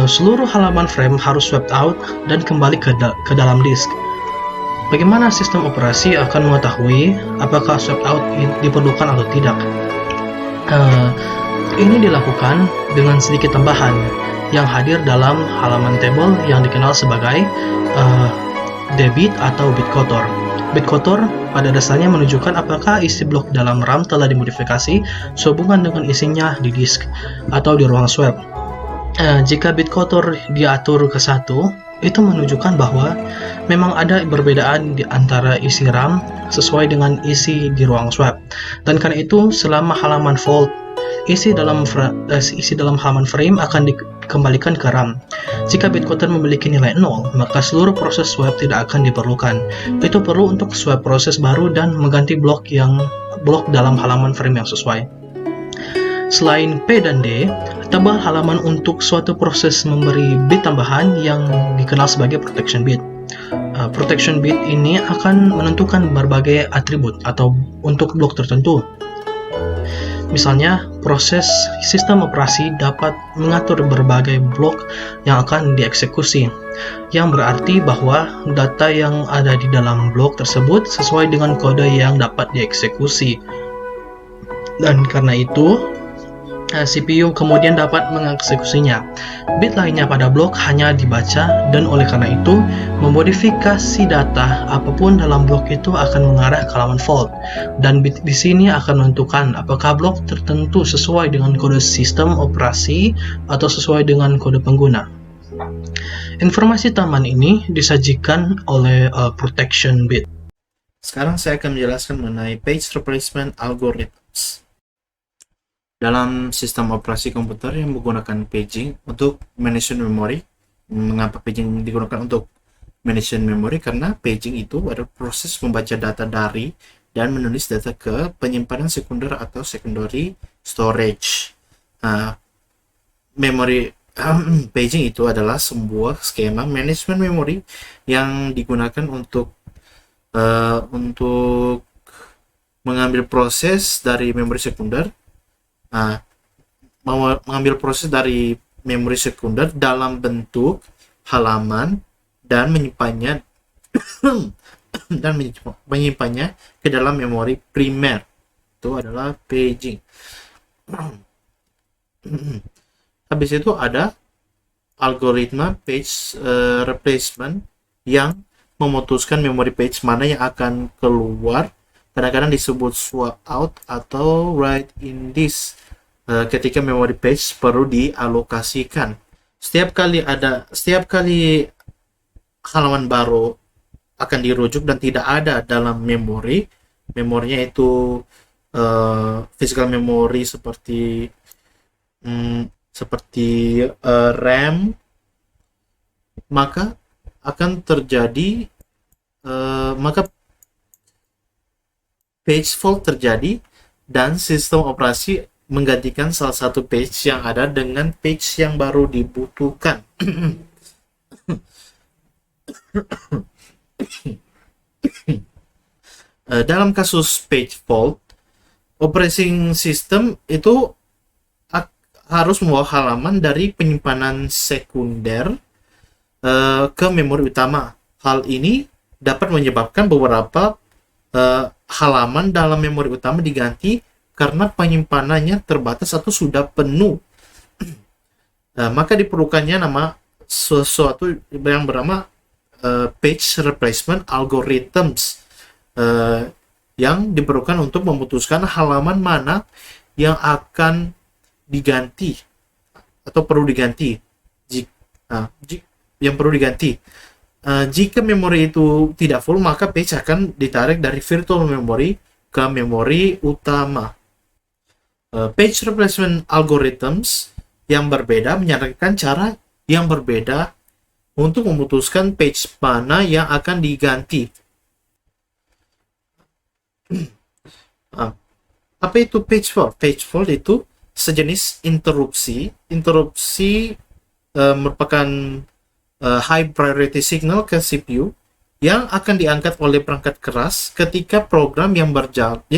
seluruh halaman frame harus swapped out dan kembali ke dalam disk. Bagaimana sistem operasi akan mengetahui apakah swapped out diperlukan atau tidak? Ini dilakukan dengan sedikit tambahan yang hadir dalam halaman table yang dikenal sebagai debit atau bit kotor. Bit kotor pada dasarnya menunjukkan apakah isi blok dalam RAM telah dimodifikasi sehubungan dengan isinya di disk atau di ruang swap. Jika bit kotor diatur ke 1, itu menunjukkan bahwa memang ada perbedaan di antara isi RAM sesuai dengan isi di ruang swap. Dan karena itu, selama halaman fault, isi dalam halaman frame akan kembalikan ke RAM. Jika bitcoder memiliki nilai 0, maka seluruh proses swap tidak akan diperlukan. Itu perlu untuk swap proses baru dan mengganti blok dalam halaman frame yang sesuai. Selain P dan D, tabel halaman untuk suatu proses memberi bit tambahan yang dikenal sebagai protection bit. Protection bit ini akan menentukan berbagai atribut atau untuk blok tertentu. Misalnya, proses sistem operasi dapat mengatur berbagai blok yang akan dieksekusi, yang berarti bahwa data yang ada di dalam blok tersebut sesuai dengan kode yang dapat dieksekusi. Dan karena itu, CPU kemudian dapat mengeksekusinya. Bit lainnya pada blok hanya dibaca, dan oleh karena itu, memodifikasi data apapun dalam blok itu akan mengarah ke halaman fault. Dan bit di sini akan menentukan apakah blok tertentu sesuai dengan kode sistem operasi atau sesuai dengan kode pengguna. Informasi tambahan ini disajikan oleh protection bit. Sekarang saya akan menjelaskan mengenai page replacement algorithms. Dalam sistem operasi komputer yang menggunakan paging untuk management memory. Mengapa paging digunakan untuk management memory? Karena paging itu adalah proses membaca data dari dan menulis data ke penyimpanan sekunder atau secondary storage. Paging itu adalah sebuah skema management memory yang digunakan untuk mengambil proses dari memori sekunder, mengambil proses dari memori sekunder dalam bentuk halaman dan menyimpannya ke dalam memori primer. Itu adalah paging. Habis itu ada algoritma page replacement yang memutuskan memori page mana yang akan keluar. Kadang-kadang disebut swap out atau write in disk ketika memori page perlu dialokasikan. Setiap kali halaman baru akan dirujuk dan tidak ada dalam memorinya itu physical memory seperti RAM, maka akan terjadi page fault terjadi dan sistem operasi menggantikan salah satu page yang ada dengan page yang baru dibutuhkan. Dalam kasus page fault, operating system itu harus membawa halaman dari penyimpanan sekunder ke memori utama. Hal ini dapat menyebabkan beberapa halaman dalam memori utama diganti karena penyimpanannya terbatas atau sudah penuh. Maka diperlukannya sesuatu yang bernama page replacement algorithms yang diperlukan untuk memutuskan halaman mana yang akan diganti atau perlu diganti. Yang perlu diganti. Jika memori itu tidak full, maka page akan ditarik dari virtual memory ke memori utama. Page replacement algorithms yang berbeda menyarankan cara yang berbeda untuk memutuskan page mana yang akan diganti. Apa itu page fault? Page fault itu sejenis interupsi. Interupsi merupakan high priority signal ke CPU yang akan diangkat oleh perangkat keras ketika program yang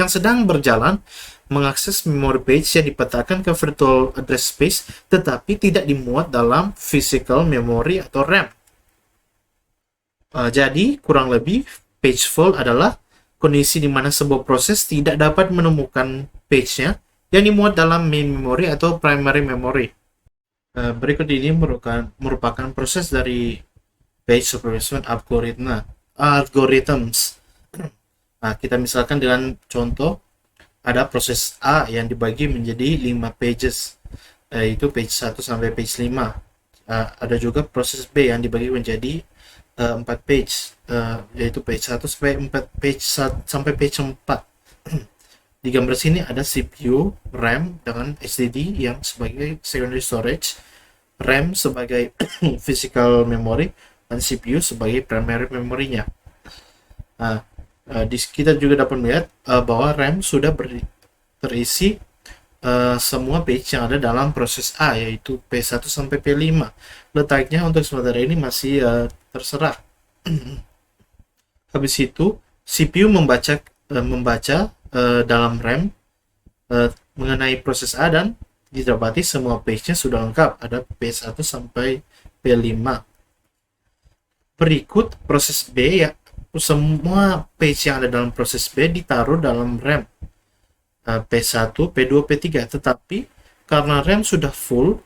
sedang berjalan mengakses memori page yang dipetakan ke virtual address space tetapi tidak dimuat dalam physical memory atau RAM. Jadi kurang lebih page fault adalah kondisi di mana sebuah proses tidak dapat menemukan page-nya yang dimuat dalam main memory atau primary memory. Berikut ini merupakan proses dari page replacement algorithms. Kita misalkan dengan contoh ada proses A yang dibagi menjadi 5 pages, yaitu page 1 sampai page 5. Ada juga proses B yang dibagi menjadi 4 page, yaitu page 1 sampai page 4. Di gambar sini ada CPU, RAM dengan HDD yang sebagai secondary storage, RAM sebagai physical memory dan CPU sebagai primary memorinya. Nah, kita juga dapat melihat bahwa RAM sudah terisi semua page yang ada dalam proses A, yaitu P1 sampai P5. Letaknya untuk sementara ini masih terserah. Habis itu CPU membaca dalam RAM mengenai proses A, dan didapati semua page-nya sudah lengkap, ada P1 sampai P5. Berikut proses B, ya, semua page yang ada dalam proses B ditaruh dalam RAM P1, P2, P3, tetapi karena RAM sudah full,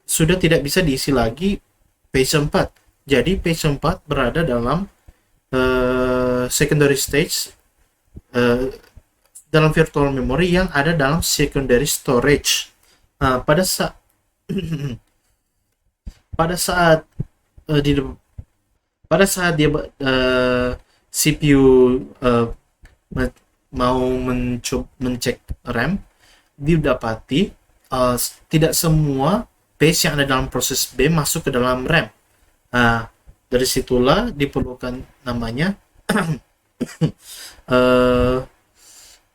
sudah tidak bisa diisi lagi page 4. Jadi page 4 berada dalam secondary stage, dalam virtual memory yang ada dalam secondary storage. Nah, pada saat dia CPU mau mencek RAM, didapati tidak semua page yang ada dalam proses B masuk ke dalam RAM. Nah, dari situlah diperlukan namanya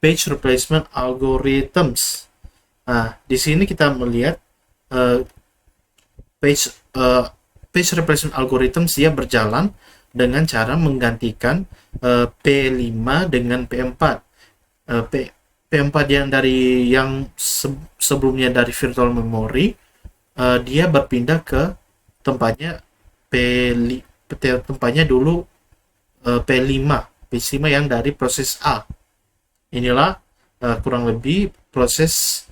page replacement algorithms. Nah, di sini kita melihat page replacement algorithms dia berjalan dengan cara menggantikan P5 dengan P4. P4 yang sebelumnya dari virtual memory, dia berpindah ke tempatnya tempatnya dulu P5 yang dari proses A. Inilah kurang lebih proses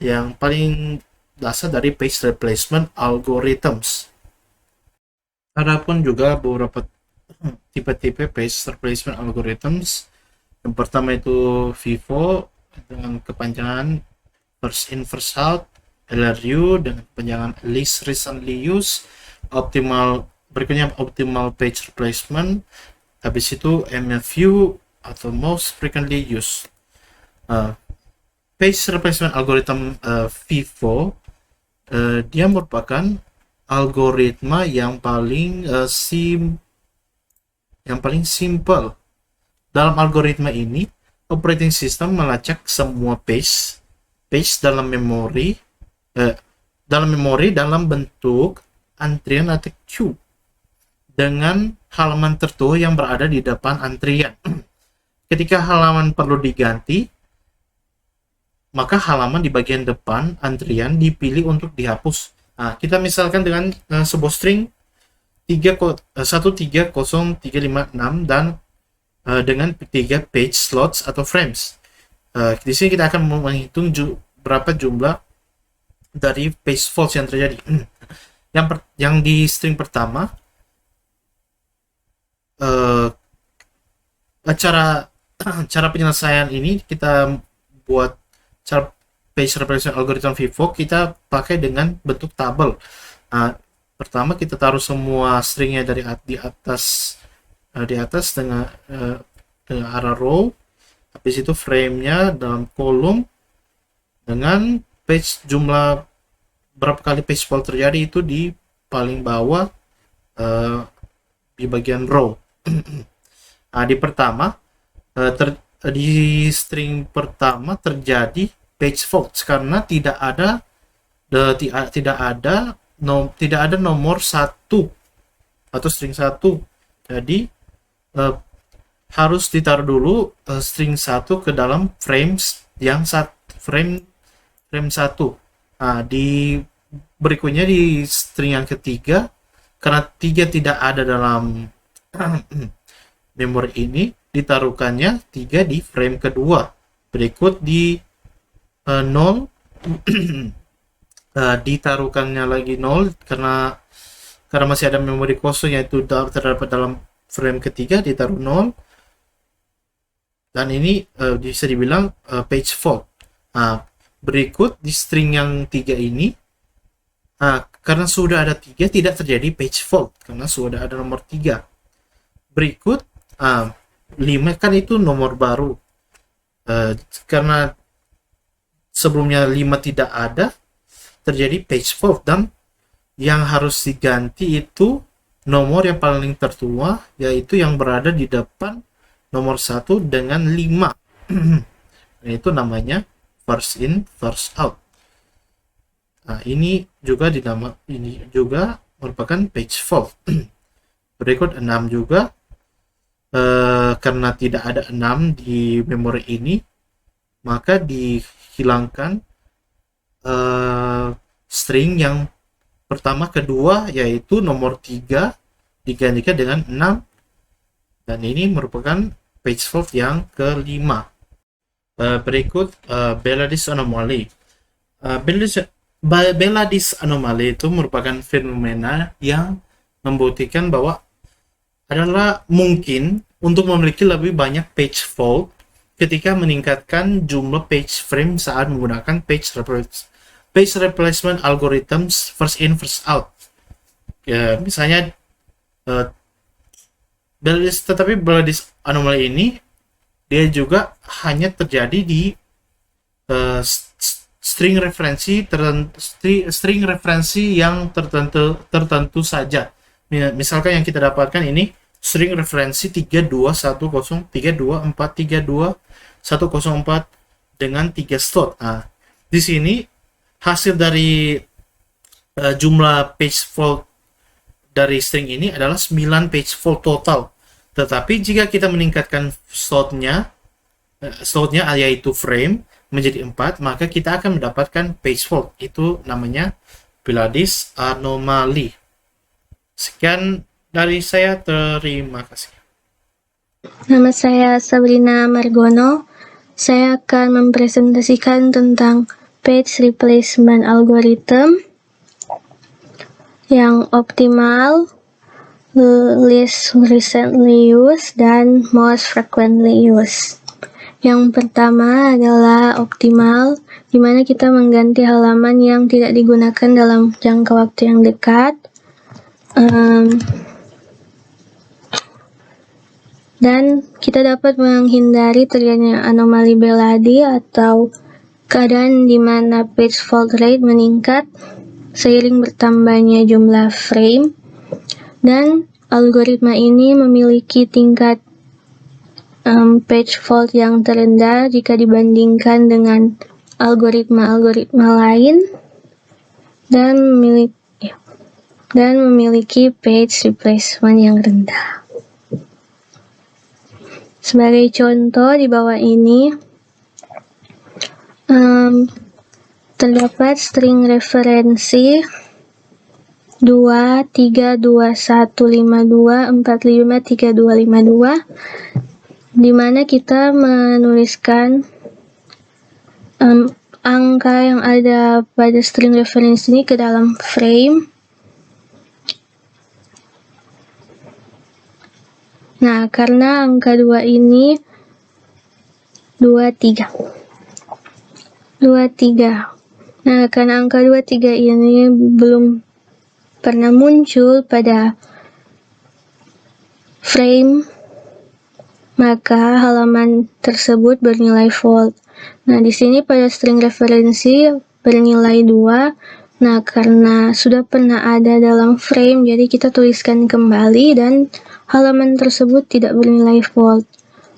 yang paling dasar dari page replacement algorithms. Adapun juga beberapa tipe-tipe page replacement algorithms. Yang pertama itu FIFO dengan kepanjangan first in first out, LRU dengan kepanjangan least recently used, berikutnya optimal page replacement, habis itu MFU atau most frequently used. Page replacement algorithm FIFO dia merupakan algoritma yang paling simple. Dalam algoritma ini, operating system melacak semua page dalam memori dalam bentuk antrian atau queue dengan halaman tertentu yang berada di depan antrian. Ketika halaman perlu diganti, maka halaman di bagian depan antrian dipilih untuk dihapus. Nah, kita misalkan dengan sebuah string 130356 dan dengan 3 page slots atau frames. Di sini kita akan menghitung berapa jumlah dari page faults yang terjadi. Yang di string pertama, cara penyelesaian ini kita buat cara page replacement algorithm FIFO, kita pakai dengan bentuk tabel. Pertama kita taruh semua stringnya di atas dengan arah row, habis itu frame-nya dalam kolom dengan page jumlah berapa kali page fault terjadi itu di paling bawah di bagian row. Di string pertama terjadi page faults karena tidak ada nomor 1 atau string 1. Jadi harus ditaruh dulu string 1 ke dalam frame 1. Berikutnya di string yang ketiga, karena 3 tidak ada dalam memori ini, ditaruhkannya 3 di frame kedua. Berikut di 0 ditaruhkannya lagi 0 karena masih ada memori kosong yaitu terdapat dalam frame ketiga, ditaruh 0, dan ini bisa dibilang page fault. Berikut di string yang 3 ini, karena sudah ada 3 tidak terjadi page fault karena sudah ada nomor 3. Berikut 5 kan itu nomor baru, karena sebelumnya 5 tidak ada, terjadi page fault, dan yang harus diganti itu nomor yang paling tertua, yaitu yang berada di depan nomor 1 dengan 5. Itu namanya first in first out. Nah, ini juga merupakan page fault. Berikut 6 juga, karena tidak ada 6 di memori ini, maka dihilangkan string yang pertama kedua, yaitu nomor 3 digantikan dengan 6, dan ini merupakan page fault yang kelima. Berikut Belady's anomaly. Belady's anomaly itu merupakan fenomena yang membuktikan bahwa adalah mungkin untuk memiliki lebih banyak page fault ketika meningkatkan jumlah page frame saat menggunakan page replacement algorithms first in first out. Ya, misalnya Belady's anomaly ini dia juga hanya terjadi di string referensi yang tertentu saja. Misalkan yang kita dapatkan ini string referensi 3210, 3243, 104 dengan 3 slot. Nah, di sini hasil dari jumlah page fault dari string ini adalah 9 page fault total. Tetapi jika kita meningkatkan slotnya yaitu frame menjadi 4, maka kita akan mendapatkan page fault. Itu namanya Belady's anomaly. Sekian dari saya, terima kasih. Nama saya Sabrina Margono. Saya akan mempresentasikan tentang page replacement algorithm yang optimal, least recently used, dan most frequently used. Yang pertama adalah optimal, di mana kita mengganti halaman yang tidak digunakan dalam jangka waktu yang dekat. Dan kita dapat menghindari terjadinya anomali Belady atau keadaan di mana page fault rate meningkat seiring bertambahnya jumlah frame, dan algoritma ini memiliki tingkat page fault yang terendah jika dibandingkan dengan algoritma lain, dan memiliki page replacement yang rendah. Sebagai contoh di bawah ini terdapat string referensi 2, 3, 2, 1, 5, 2, 4, 5, 3, 2, 5, 2, di mana kita menuliskan angka yang ada pada string referensi ini ke dalam frame. Nah, karena angka 2 ini 23. Nah, karena angka 23 ini belum pernah muncul pada frame, maka halaman tersebut bernilai fault. Nah, di sini pada string referensi bernilai 2. Nah, karena sudah pernah ada dalam frame, jadi kita tuliskan kembali dan halaman tersebut tidak bernilai fault.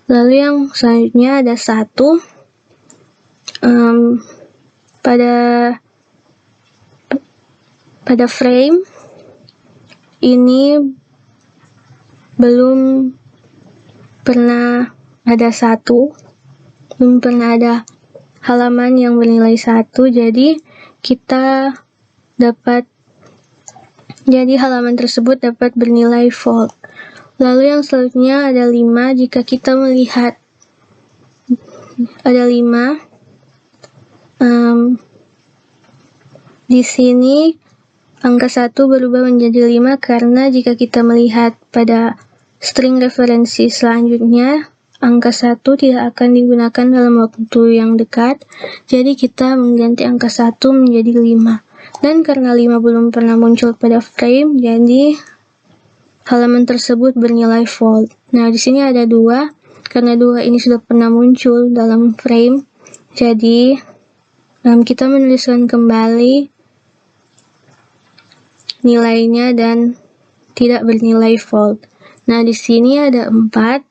Lalu yang selanjutnya ada 1. Pada frame ini belum pernah ada 1, belum pernah ada halaman yang bernilai 1, jadi halaman tersebut dapat bernilai fault. Lalu yang selanjutnya ada 5. Jika kita melihat ada 5, di sini angka 1 berubah menjadi 5 karena jika kita melihat pada string referensi selanjutnya, angka 1 tidak akan digunakan dalam waktu yang dekat, jadi kita mengganti angka 1 menjadi 5. Dan karena 5 belum pernah muncul pada frame, jadi halaman tersebut bernilai fault. Nah, di sini ada 2. Karena 2 ini sudah pernah muncul dalam frame, jadi kita menuliskan kembali nilainya dan tidak bernilai float. Nah, di sini ada 4.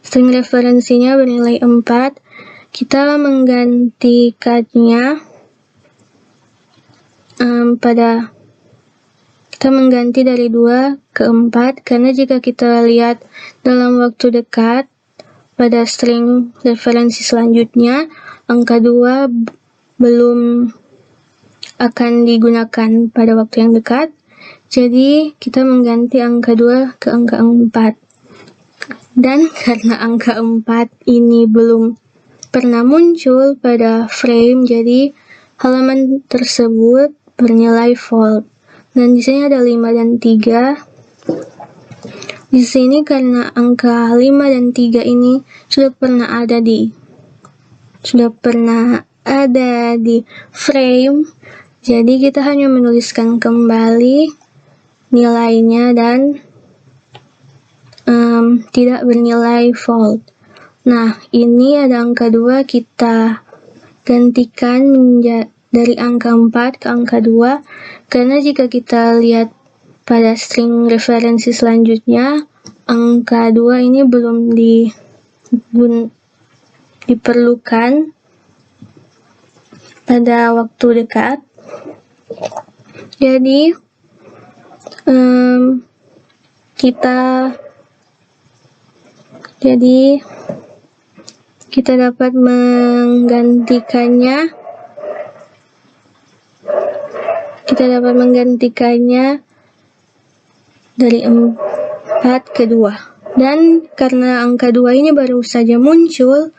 String referensinya bernilai 4. Kita menggantikannya kita mengganti dari 2 ke 4 karena jika kita lihat dalam waktu dekat pada string referensi selanjutnya, angka 2 belum akan digunakan pada waktu yang dekat. Jadi kita mengganti angka 2 ke angka 4. Dan karena angka 4 ini belum pernah muncul pada frame, jadi halaman tersebut bernilai float. Dan di sini ada 5 dan 3. Di sini karena angka 5 dan 3 ini sudah pernah ada di frame, jadi kita hanya menuliskan kembali nilainya dan tidak bernilai float. Nah, ini ada angka 2, kita gantikan dari angka 4 ke angka 2, karena jika kita lihat pada string referensi selanjutnya, angka 2 ini belum diperlukan pada waktu dekat. Jadi kita dapat menggantikannya dari 4 ke 2. Dan karena angka 2 ini baru saja muncul,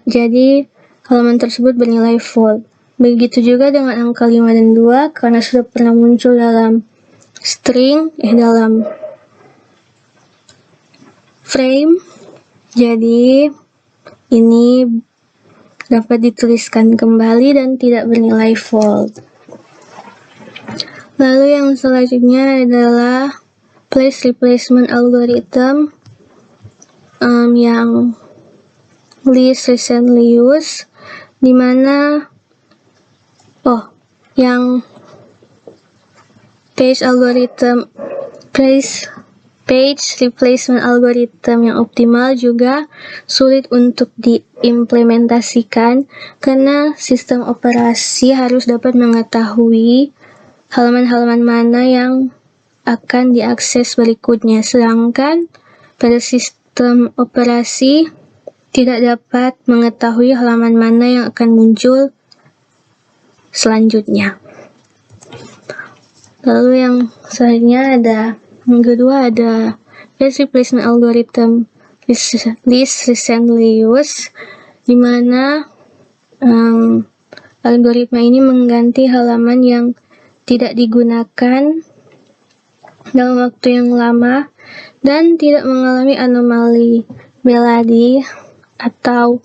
jadi halaman tersebut bernilai float. Begitu juga dengan angka 5 dan 2, karena sudah pernah muncul dalam dalam frame, jadi ini dapat dituliskan kembali dan tidak bernilai float. Lalu yang selanjutnya adalah place replacement algorithm yang least recently used, di mana yang page replacement algorithm yang optimal juga sulit untuk diimplementasikan karena sistem operasi harus dapat mengetahui halaman-halaman mana yang akan diakses berikutnya, sedangkan pada sistem operasi tidak dapat mengetahui halaman mana yang akan muncul selanjutnya. Lalu yang selanjutnya yang kedua ada page replacement algorithm least recently used, di mana algoritma ini mengganti halaman yang tidak digunakan dalam waktu yang lama dan tidak mengalami anomali beladi atau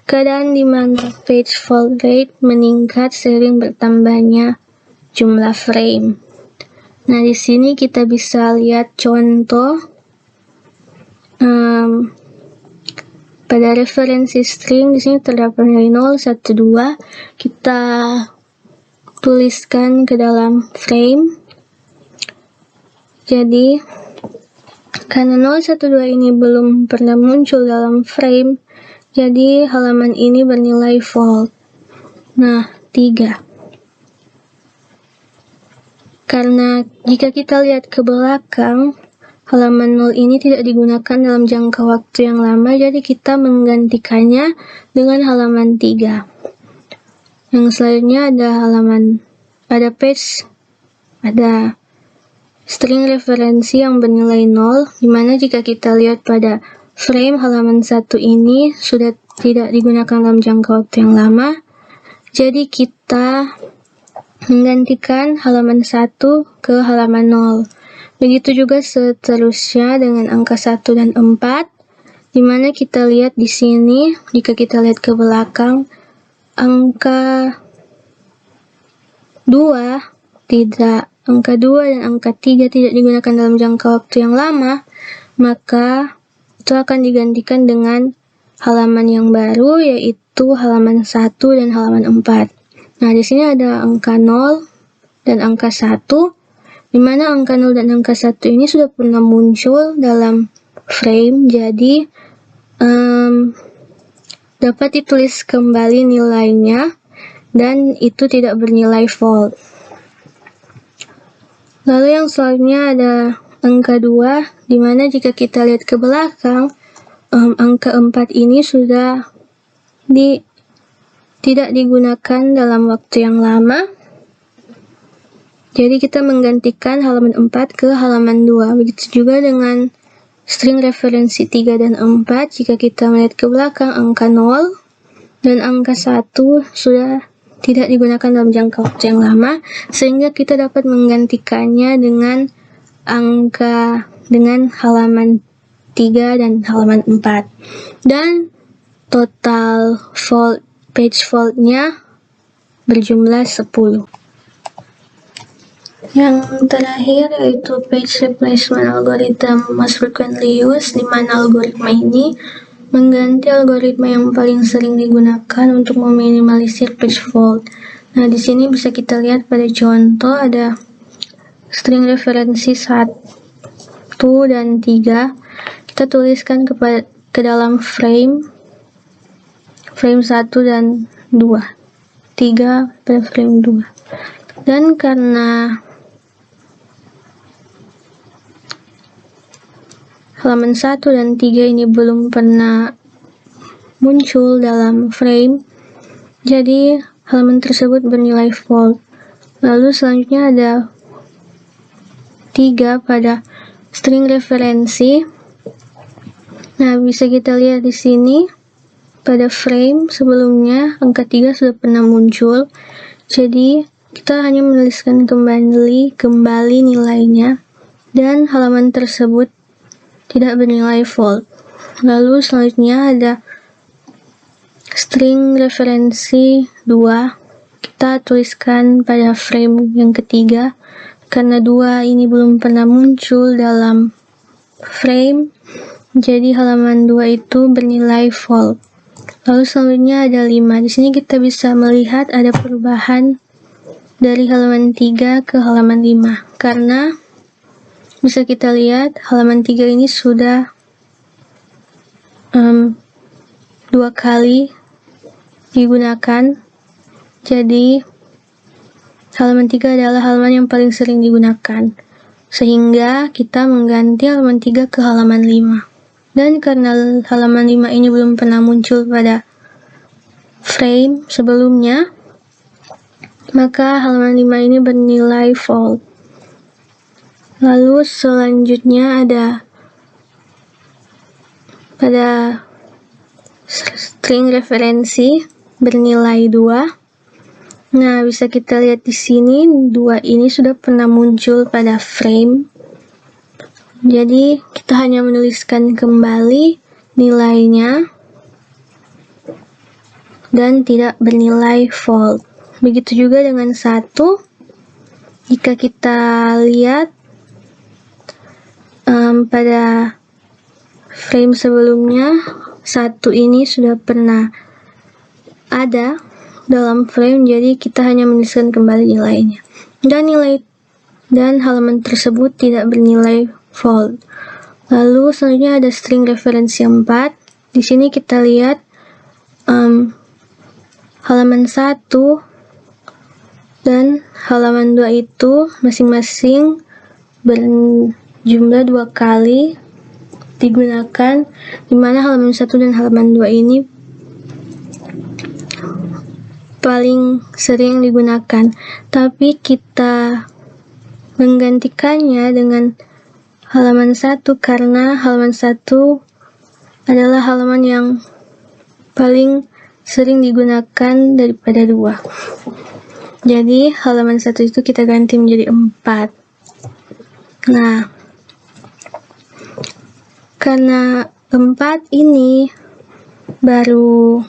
keadaan di mana page fault rate meningkat seiring bertambahnya jumlah frame. Nah, di sini kita bisa lihat contoh pada referensi string. Di sini terdapat nilai 0, 1, 2. Kita tuliskan ke dalam frame. Jadi karena 0, 1, 2 ini belum pernah muncul dalam frame, jadi halaman ini bernilai float. Nah, 3. Karena jika kita lihat ke belakang, halaman 0 ini tidak digunakan dalam jangka waktu yang lama, jadi kita menggantikannya dengan halaman 3. Yang selanjutnya ada string referensi yang bernilai 0, dimana jika kita lihat pada frame halaman 1 ini sudah tidak digunakan dalam jangka waktu yang lama, jadi kita menggantikan halaman 1 ke halaman 0. Begitu juga seterusnya dengan angka 1 dan 4, dimana kita lihat di sini, jika kita lihat ke belakang, angka 2 dan angka 3 tidak digunakan dalam jangka waktu yang lama, maka itu akan digantikan dengan halaman yang baru, yaitu halaman 1 dan halaman 4. Nah, di sini ada angka 0 dan angka 1, di mana angka 0 dan angka 1 ini sudah pernah muncul dalam frame, jadi dapat ditulis kembali nilainya dan itu tidak bernilai false. Lalu yang selanjutnya ada angka 2, di mana jika kita lihat ke belakang, angka 4 ini sudah tidak digunakan dalam waktu yang lama. Jadi kita menggantikan halaman 4 ke halaman 2. Begitu juga dengan string referensi 3 dan 4, jika kita melihat ke belakang, angka 0 dan angka 1 sudah tidak digunakan dalam jangka waktu yang lama, sehingga kita dapat menggantikannya dengan halaman 3 dan halaman 4. Dan total page fault-nya berjumlah 10. Yang terakhir yaitu page replacement algorithm most frequently used, di mana algoritma ini mengganti algoritma yang paling sering digunakan untuk meminimalisir page fault. Nah, di sini bisa kita lihat pada contoh ada string referensi 1 dan 3. Kita tuliskan ke dalam frame 1 dan 2. 3 pada frame 2. Dan karena halaman 1 dan 3 ini belum pernah muncul dalam frame, jadi halaman tersebut bernilai false. Lalu selanjutnya ada 3 pada string referensi. Nah, bisa kita lihat di sini pada frame sebelumnya angka 3 sudah pernah muncul, jadi kita hanya menuliskan kembali nilainya dan halaman tersebut tidak bernilai false. Lalu selanjutnya ada string referensi 2. Kita tuliskan pada frame yang ketiga. Karena 2 ini belum pernah muncul dalam frame, jadi halaman 2 itu bernilai false. Lalu selanjutnya ada 5. Di sini kita bisa melihat ada perubahan dari halaman 3 ke halaman 5. Karena bisa kita lihat halaman 3 ini sudah 2 kali digunakan. Jadi halaman 3 adalah halaman yang paling sering digunakan, sehingga kita mengganti halaman 3 ke halaman 5. Dan karena halaman 5 ini belum pernah muncul pada frame sebelumnya, maka halaman 5 ini bernilai false. Lalu selanjutnya ada pada string referensi bernilai 2. Nah, bisa kita lihat di sini 2 ini sudah pernah muncul pada frame. Jadi kita hanya menuliskan kembali nilainya dan tidak bernilai false. Begitu juga dengan 1. Jika kita lihat pada frame sebelumnya, 1 ini sudah pernah ada dalam frame, jadi kita hanya menuliskan kembali nilainya. Dan halaman tersebut tidak bernilai false. Lalu selanjutnya ada string referensi 4. Di sini kita lihat halaman 1 dan halaman 2 itu masing-masing berjumlah 2 kali digunakan, di mana halaman 1 dan halaman 2 ini paling sering digunakan. Tapi kita menggantikannya dengan halaman 1 karena halaman 1 adalah halaman yang paling sering digunakan daripada 2. Jadi halaman 1 itu kita ganti menjadi 4. Nah, karena 4 ini baru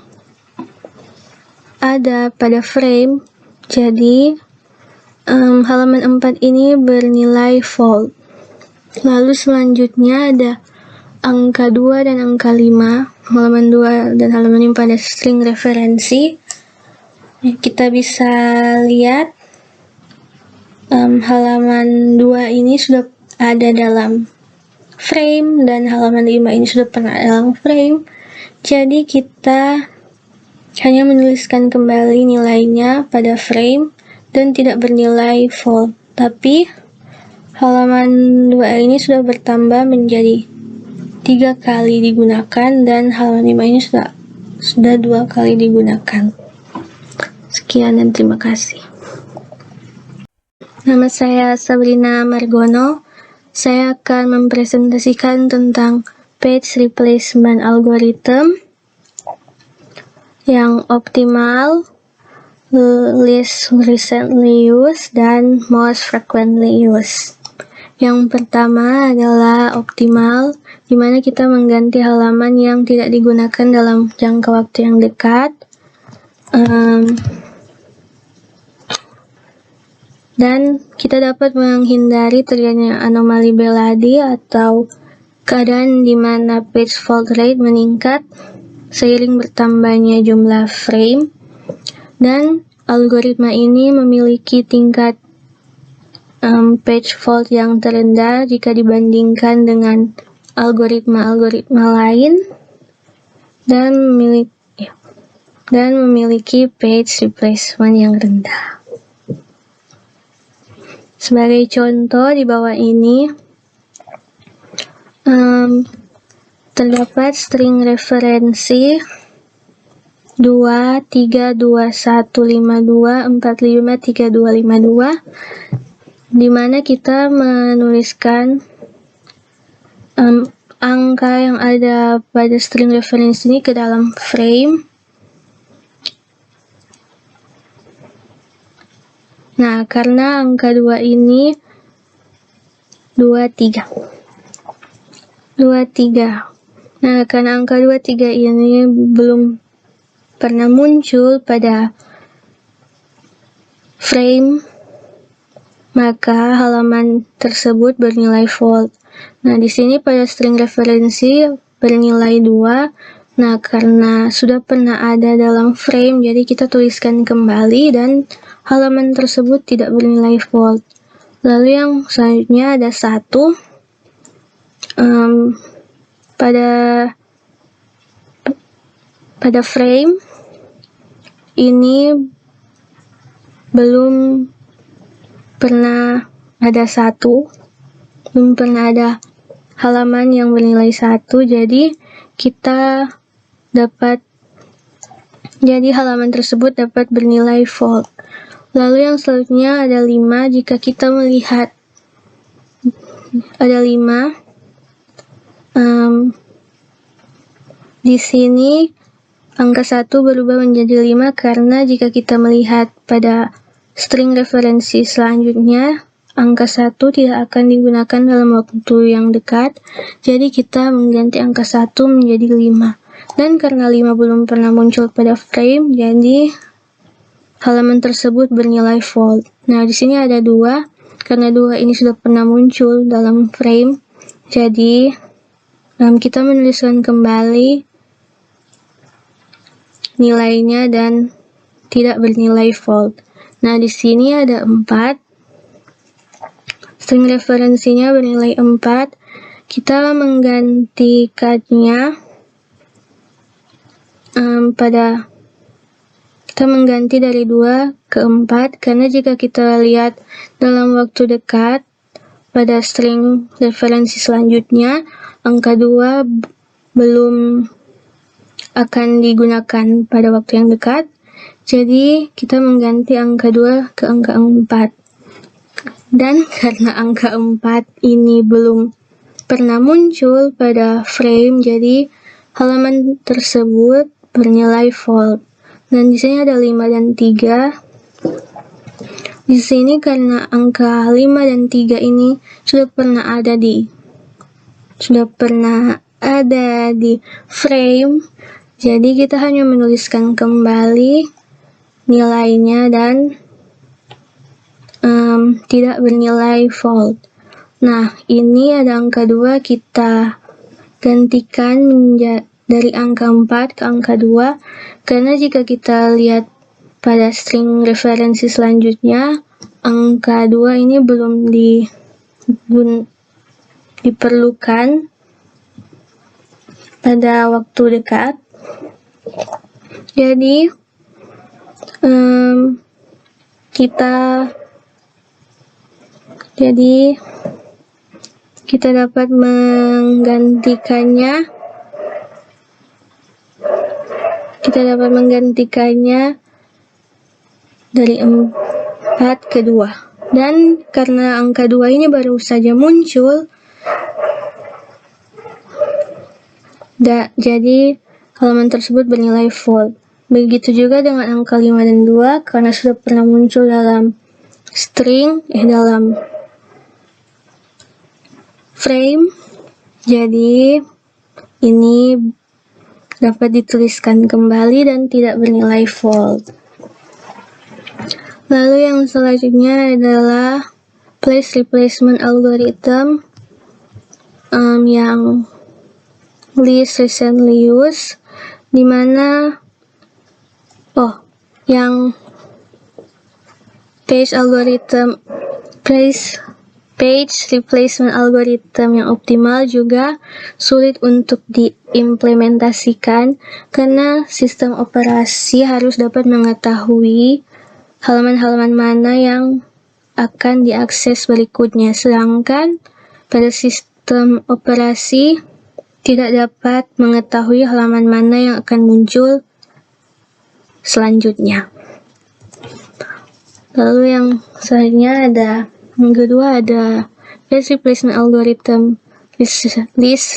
ada pada frame, jadi halaman 4 ini bernilai false. Lalu selanjutnya ada angka 2 dan angka 5. Halaman 2 dan halaman 5 pada string referensi. Kita bisa lihat halaman 2 ini sudah ada dalam frame dan halaman 5 ini sudah pernah dalam frame. Jadi kita hanya menuliskan kembali nilainya pada frame dan tidak bernilai fold. Tapi halaman 2 ini sudah bertambah menjadi 3 kali digunakan dan halaman 5 ini sudah 2 kali digunakan. Sekian dan terima kasih. Nama saya Sabrina Margono. Saya akan mempresentasikan tentang page replacement algorithm yang optimal, least recently used, dan most frequently used. Yang pertama adalah optimal, di mana kita mengganti halaman yang tidak digunakan dalam jangka waktu yang dekat. Dan kita dapat menghindari terjadinya anomali Beladi atau keadaan di mana page fault rate meningkat seiring bertambahnya jumlah frame. Dan algoritma ini memiliki tingkat page fault yang terendah jika dibandingkan dengan algoritma-algoritma lain dan memiliki page replacement yang rendah. Sebagai contoh di bawah ini terdapat string referensi 2, 3, 2, 1, 5, 2, 4, 5, 3, 2, 5, 2, di mana kita menuliskan angka yang ada pada string referensi ini ke dalam frame. Nah, karena angka 2 ini 23. Nah, karena angka 23 ini belum pernah muncul pada frame, maka halaman tersebut bernilai fold. Nah, di sini pada string referensi bernilai 2. Nah, karena sudah pernah ada dalam frame, jadi kita tuliskan kembali dan halaman tersebut tidak bernilai fold. Lalu yang selanjutnya ada 1. Pada frame ini belum pernah ada 1, belum pernah ada halaman yang bernilai 1, jadi halaman tersebut dapat bernilai fold. Lalu yang selanjutnya ada 5. Jika kita melihat ada 5, di sini angka 1 berubah menjadi 5 karena jika kita melihat pada string referensi selanjutnya, angka 1 tidak akan digunakan dalam waktu yang dekat, jadi kita mengganti angka 1 menjadi 5. Dan karena 5 belum pernah muncul pada frame, jadi halaman tersebut bernilai fold. Nah, di sini ada 2. Karena 2 ini sudah pernah muncul dalam frame, jadi kita menuliskan kembali nilainya dan tidak bernilai fold. Nah, di sini ada 4. String referensinya bernilai 4. Kita menggantikannya kita mengganti dari 2 ke 4 karena jika kita lihat dalam waktu dekat pada string referensi selanjutnya, angka 2 belum akan digunakan pada waktu yang dekat, jadi kita mengganti angka 2 ke angka 4. Dan karena angka 4 ini belum pernah muncul pada frame, jadi halaman tersebut bernilai fold. Dan di sini ada 5 dan 3. Di sini karena angka 5 dan 3 ini sudah pernah ada di frame, jadi kita hanya menuliskan kembali nilainya dan tidak bernilai fold. Nah, ini ada angka 2, kita gantikan dari angka 4 ke angka 2, karena jika kita lihat pada string referensi selanjutnya, angka 2 ini belum diperlukan pada waktu dekat. Jadi kita dapat menggantikannya dari 4 ke 2. Dan karena angka 2 ini baru saja muncul, jadi halaman tersebut bernilai false. Begitu juga dengan angka 5 dan 2, karena sudah pernah muncul dalam dalam frame, jadi ini dapat dituliskan kembali dan tidak bernilai false. Lalu yang selanjutnya adalah place replacement algorithm yang least recently used, dimana yang page replacement algorithm yang optimal juga sulit untuk diimplementasikan karena sistem operasi harus dapat mengetahui halaman-halaman mana yang akan diakses berikutnya, sedangkan pada sistem operasi tidak dapat mengetahui halaman mana yang akan muncul selanjutnya. Lalu yang selanjutnya yang kedua ada page replacement algorithm least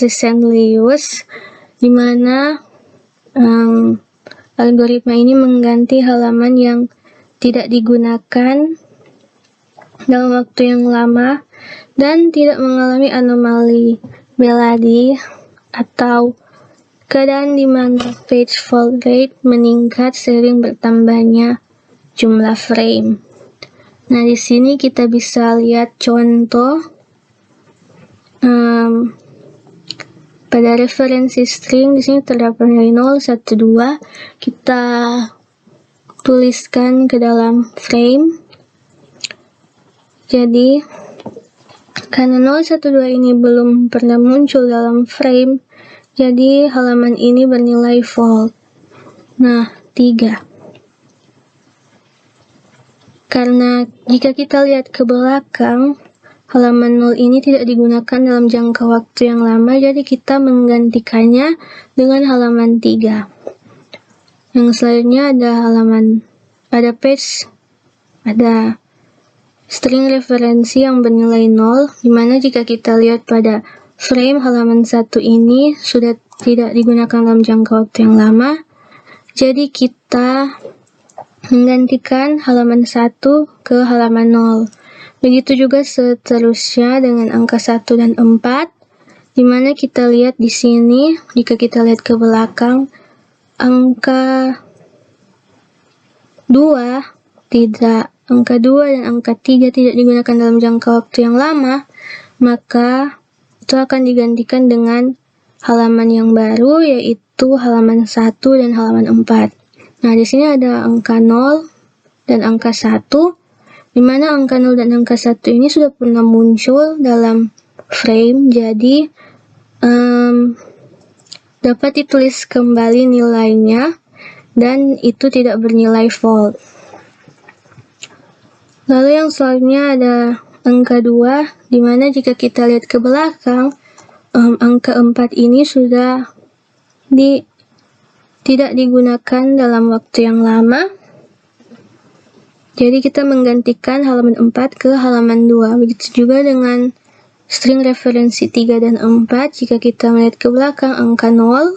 recently used, di mana algoritma ini mengganti halaman yang tidak digunakan dalam waktu yang lama dan tidak mengalami anomali Beladi atau keadaan di mana page fault rate meningkat seiring bertambahnya jumlah frame. Nah, di sini kita bisa lihat contoh pada referensi string. Di sini terdapat nilai 0, 1, 2. Kita tuliskan ke dalam frame. Jadi karena 0, 1, 2 ini belum pernah muncul dalam frame, jadi halaman ini bernilai false. Nah, 3. Karena jika kita lihat ke belakang, halaman 0 ini tidak digunakan dalam jangka waktu yang lama, jadi kita menggantikannya dengan halaman 3. Yang selanjutnya ada string referensi yang bernilai 0, dimana jika kita lihat pada frame halaman 1 ini sudah tidak digunakan dalam jangka waktu yang lama, jadi kita menggantikan halaman 1 ke halaman 0. Begitu juga seterusnya dengan angka 1 dan 4, dimana kita lihat di sini, jika kita lihat ke belakang, angka 2 dan angka 3 tidak digunakan dalam jangka waktu yang lama, maka itu akan digantikan dengan halaman yang baru, yaitu halaman 1 dan halaman 4. Nah, di sini ada angka 0 dan angka 1, di mana angka 0 dan angka 1 ini sudah pernah muncul dalam frame, jadi dapat ditulis kembali nilainya dan itu tidak bernilai false. Lalu yang selanjutnya ada angka 2, di mana jika kita lihat ke belakang, angka 4 ini sudah tidak digunakan dalam waktu yang lama. Jadi kita menggantikan halaman 4 ke halaman 2. Begitu juga dengan string referensi 3 dan 4. Jika kita melihat ke belakang, angka 0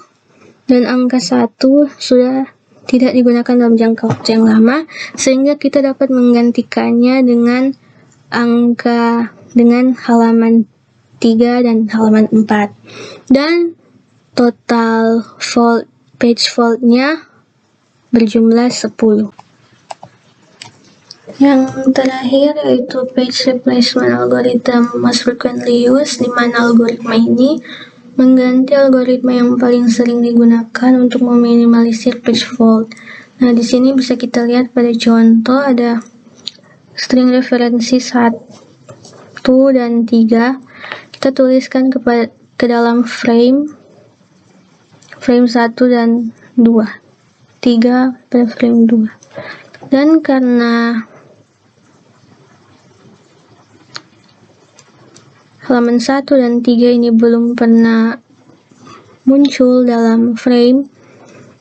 dan angka 1 sudah tidak digunakan dalam jangka waktu yang lama, sehingga kita dapat menggantikannya dengan halaman 3 dan halaman 4. Dan total page fault-nya berjumlah 10. Yang terakhir yaitu page replacement algorithm most frequently used, di mana algoritma ini mengganti algoritma yang paling sering digunakan untuk meminimalisir page fault. Nah, di sini bisa kita lihat pada contoh ada string referensi 1 dan 3. Kita tuliskan ke dalam frame 1 dan 2. 3 pada frame 2. Dan karena halaman 1 dan 3 ini belum pernah muncul dalam frame,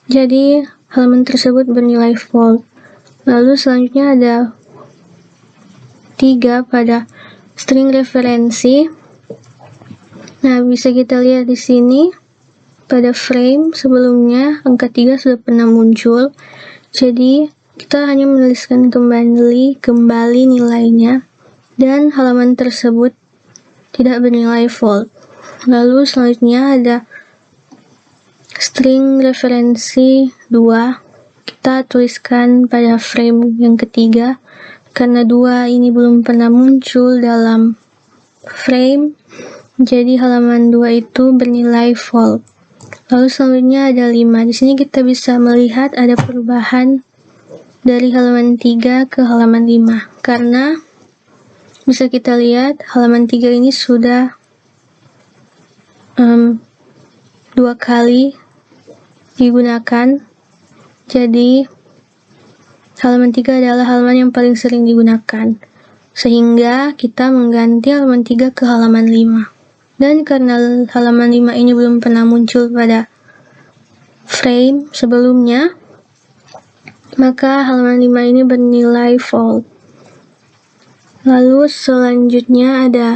jadi halaman tersebut bernilai false. Lalu selanjutnya ada 3 pada string referensi. Nah, bisa kita lihat di sini pada frame sebelumnya angka 3 sudah pernah muncul. Jadi kita hanya menuliskan kembali nilainya, dan halaman tersebut tidak bernilai false. Lalu selanjutnya ada string referensi 2. Kita tuliskan pada frame yang ketiga. Karena 2 ini belum pernah muncul dalam frame, jadi halaman 2 itu bernilai false. Lalu selanjutnya ada 5. Di sini kita bisa melihat ada perubahan dari halaman 3 ke halaman 5. Karena bisa kita lihat halaman 3 ini sudah 2 kali digunakan. Jadi halaman 3 adalah halaman yang paling sering digunakan, sehingga kita mengganti halaman 3 ke halaman 5. Dan karena halaman 5 ini belum pernah muncul pada frame sebelumnya, maka halaman 5 ini bernilai false. Lalu selanjutnya ada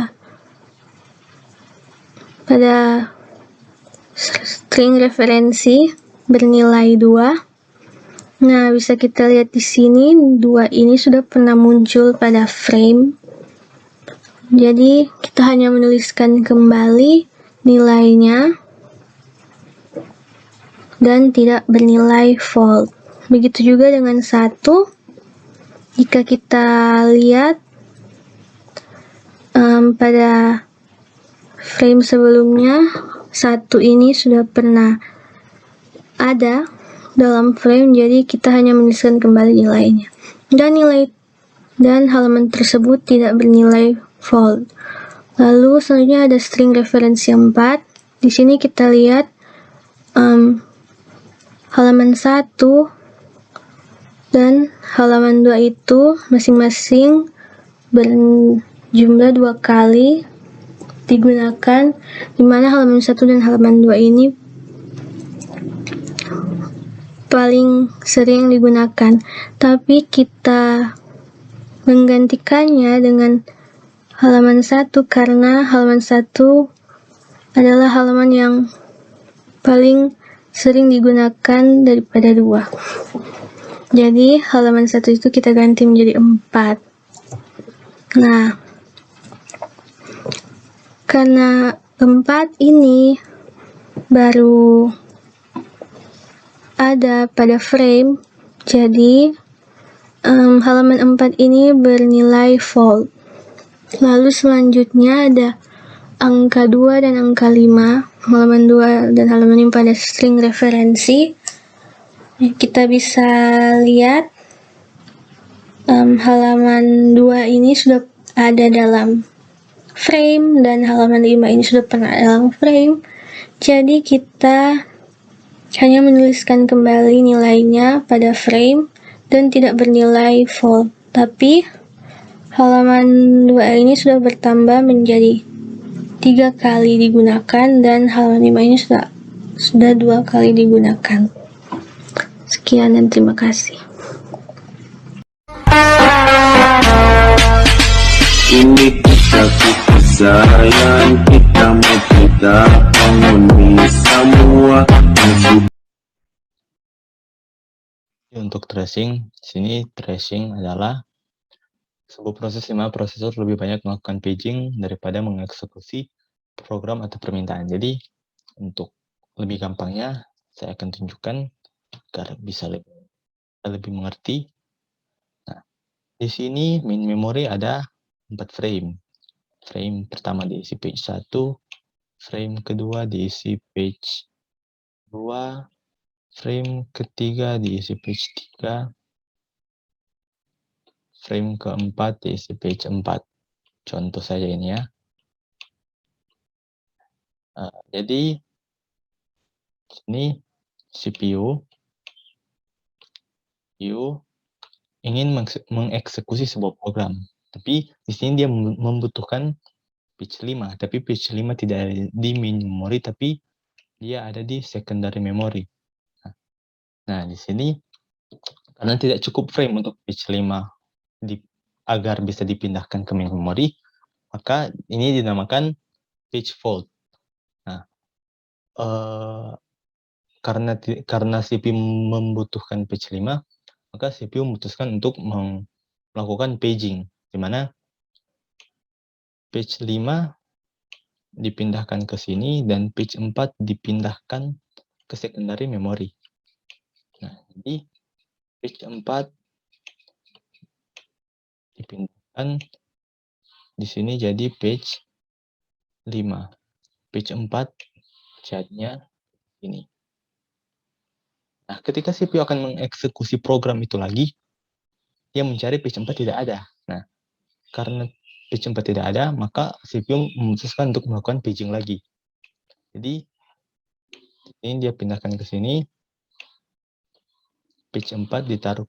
pada string referensi bernilai 2. Nah, bisa kita lihat di sini 2 ini sudah pernah muncul pada frame. Jadi kita hanya menuliskan kembali nilainya dan tidak bernilai false. Begitu juga dengan 1. Jika kita lihat pada frame sebelumnya, 1 ini sudah pernah ada dalam frame, jadi kita hanya menuliskan kembali nilainya. Dan halaman tersebut tidak bernilai false. Lalu selanjutnya ada string referensi 4. Di sini kita lihat halaman 1 dan halaman 2 itu masing-masing berjumlah 2 kali digunakan, di mana halaman 1 dan halaman 2 ini paling sering digunakan. Tapi kita menggantikannya dengan halaman 1 karena halaman 1 adalah halaman yang paling sering digunakan daripada 2. Jadi halaman 1 itu kita ganti menjadi 4. Nah, karena 4 ini baru ada pada frame, jadi halaman 4 ini bernilai false. Lalu selanjutnya ada angka 2 dan angka 5. Halaman 2 dan halaman 5 pada string referensi. Kita bisa lihat halaman 2 ini sudah ada dalam frame dan halaman 5 ini sudah pernah dalam frame. Jadi kita hanya menuliskan kembali nilainya pada frame dan tidak bernilai false. Tapi halaman 2 ini sudah bertambah menjadi 3 kali digunakan dan halaman 5 ini sudah 2 kali digunakan. Sekian dan terima kasih. Ini kita sayang, kita mau kita penghuni semua. Untuk tracing, sini tracing adalah sebuah proses di mana prosesor lebih banyak melakukan paging daripada mengeksekusi program atau permintaan. Jadi untuk lebih gampangnya saya akan tunjukkan agar bisa lebih mengerti. Nah, di sini main memory ada 4 frame. Frame pertama diisi page 1, frame kedua diisi page 2, Frame ketiga diisi page 3. Frame keempat diisi page 4. Contoh saja ini ya. Jadi ini CPU ingin mengeksekusi sebuah program. Tapi di sini dia membutuhkan page 5, tapi page 5 tidak ada di main memory, tapi dia ada di secondary memory. Nah, di sini karena tidak cukup frame untuk page 5 agar bisa dipindahkan ke main memory, maka ini dinamakan page fault. Nah, karena CPU membutuhkan page 5, maka CPU memutuskan untuk melakukan paging, di mana page 5 dipindahkan ke sini dan page 4 dipindahkan ke secondary memory. Nah, jadi page 4 dipindahkan di sini jadi page 5. Page 4 jadinya ini. Nah, ketika CPU akan mengeksekusi program itu lagi, dia mencari page 4 tidak ada. Nah, karena page 4 tidak ada, maka CPU memutuskan untuk melakukan paging lagi. Jadi, ini dia pindahkan ke sini, page 4 ditaruh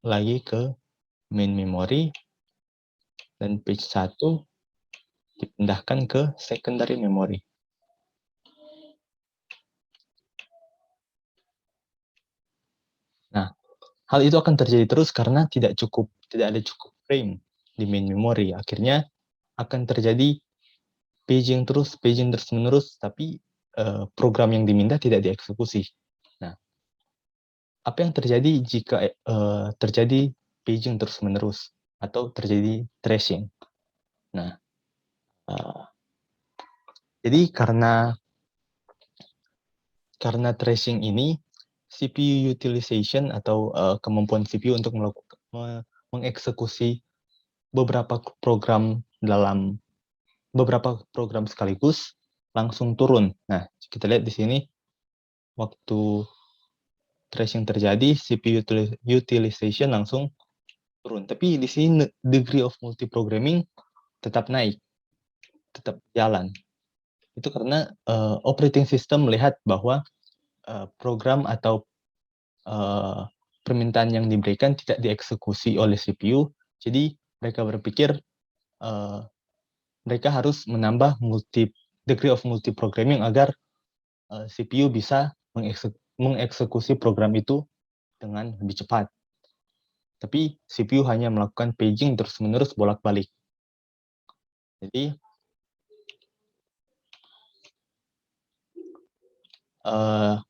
lagi ke main memory, dan page 1 dipindahkan ke secondary memory. Nah, hal itu akan terjadi terus karena tidak ada cukup frame di main memory. Akhirnya akan terjadi paging terus-menerus, tapi program yang diminta tidak dieksekusi. Nah, apa yang terjadi jika terjadi paging terus-menerus atau terjadi tracing? Nah, jadi karena tracing ini, CPU utilization atau kemampuan CPU untuk mengeksekusi beberapa program sekaligus langsung turun. Nah, kita lihat di sini waktu tracing terjadi, CPU utilization langsung turun. Tapi di sini degree of multiprogramming tetap naik, tetap jalan. Itu karena operating system melihat bahwa program atau permintaan yang diberikan tidak dieksekusi oleh CPU, jadi mereka berpikir mereka harus menambah degree of multiprogramming agar CPU bisa mengeksekusi program itu dengan lebih cepat. Tapi CPU hanya melakukan paging terus-menerus bolak-balik. Jadi,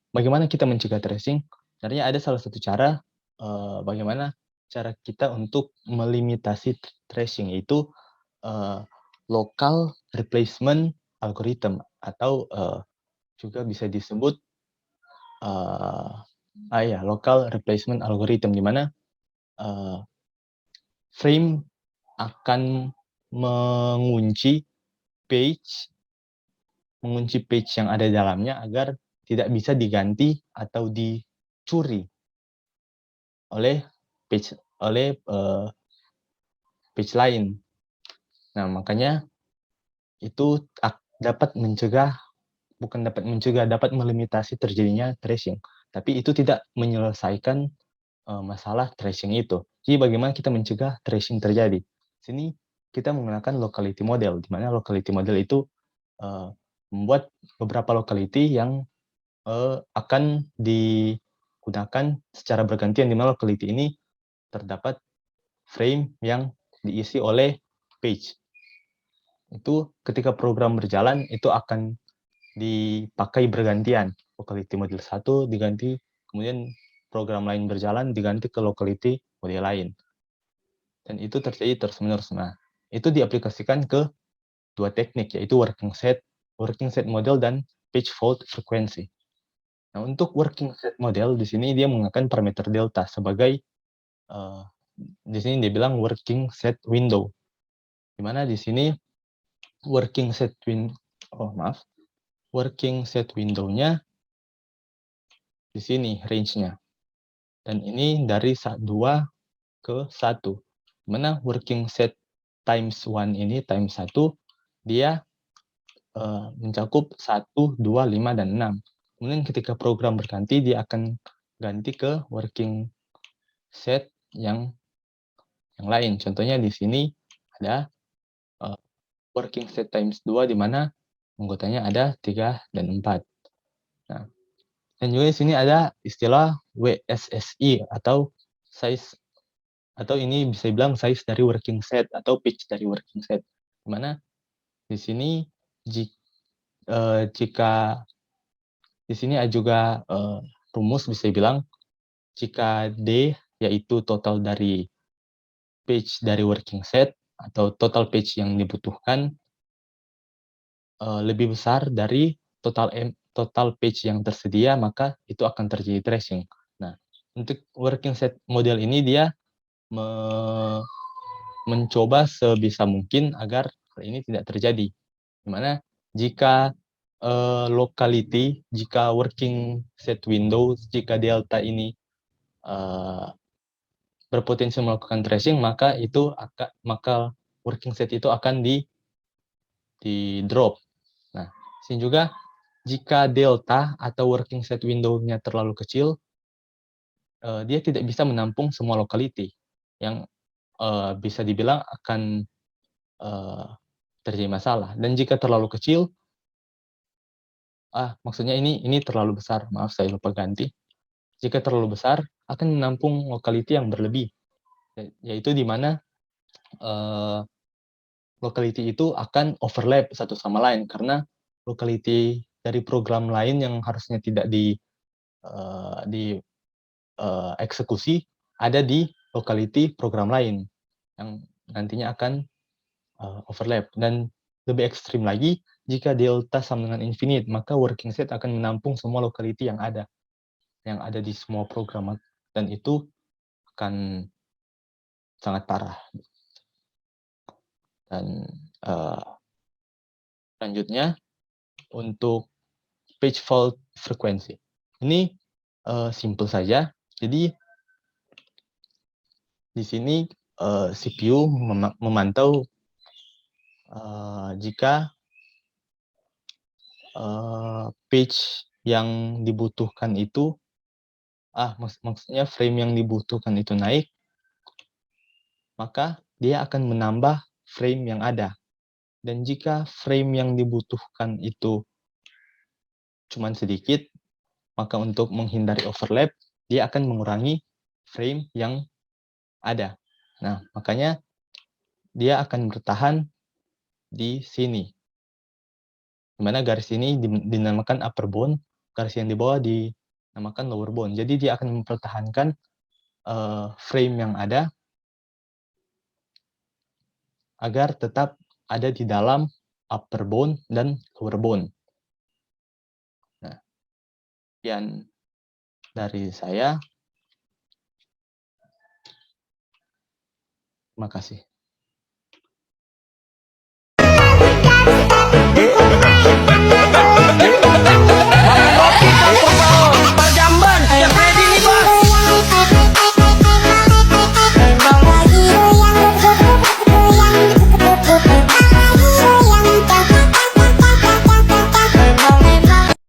bagaimana kita mencegah tracing? Sebenarnya ada salah satu cara bagaimana cara kita untuk melimitasi tracing, yaitu local replacement algorithm, atau juga bisa disebut local replacement algorithm, di mana frame akan mengunci page yang ada di dalamnya agar tidak bisa diganti atau dicuri oleh page lain. Nah, makanya itu dapat melimitasi terjadinya tracing. Tapi itu tidak menyelesaikan masalah tracing itu. Jadi bagaimana kita mencegah tracing terjadi? Sini kita menggunakan locality model, di mana locality model itu membuat beberapa locality yang akan digunakan secara bergantian, di mana locality ini terdapat frame yang diisi oleh page. Itu ketika program berjalan, itu akan dipakai bergantian. Locality model 1 diganti, kemudian program lain berjalan diganti ke locality model lain. Dan itu terjadi terus-menerus. Nah, itu diaplikasikan ke dua teknik, yaitu working set model dan page fault frequency. Nah, untuk working set model di sini dia menggunakan parameter delta sebagai di sini dia bilang working set window. Di mana di sini working set window-nya di di sini range-nya. Dan ini dari 2 ke 1. Mana working set times 1 ini times 1 dia mencakup 1, 2, 5, dan 6. Kemudian ketika program berganti dia akan ganti ke working set yang lain. Contohnya di sini ada working set times 2 di mana anggotanya ada 3 dan 4. Nah, dan juga di sini ada istilah WSSI atau size, atau ini bisa dibilang size dari working set atau pitch dari working set. Di mana di sini jika di sini ada juga rumus bisa dibilang jika D yaitu total dari page dari working set atau total page yang dibutuhkan lebih besar dari total page yang tersedia, maka itu akan terjadi tracing. Nah, untuk working set model ini dia mencoba sebisa mungkin agar hal ini tidak terjadi. Dimana jika locality, jika working set window, jika delta ini berpotensi melakukan tracing, maka working set itu akan di drop. Nah, sini juga jika delta atau working set window-nya terlalu kecil, dia tidak bisa menampung semua locality yang bisa dibilang akan terjadi masalah. Dan jika terlalu kecil, maksudnya ini terlalu besar, maaf saya lupa ganti. Jika terlalu besar, akan menampung locality yang berlebih, yaitu di mana locality itu akan overlap satu sama lain, karena locality dari program lain yang harusnya tidak eksekusi ada di locality program lain yang nantinya akan overlap. Dan lebih ekstrim lagi, jika delta sama dengan infinite, maka working set akan menampung semua locality yang ada di semua program, dan itu akan sangat parah. Dan selanjutnya untuk page fault frequency. Ini simple saja. Jadi di sini CPU memantau jika page yang dibutuhkan itu maksudnya frame yang dibutuhkan itu naik, maka dia akan menambah frame yang ada. Dan jika frame yang dibutuhkan itu cuma sedikit, maka untuk menghindari overlap, dia akan mengurangi frame yang ada. Nah, makanya dia akan bertahan di sini. Di mana garis ini dinamakan upper bound, garis yang di bawah dinamakan lower bound. Jadi dia akan mempertahankan frame yang ada agar tetap ada di dalam upper bound dan lower bound. Nah, sekian dari saya. Terima kasih.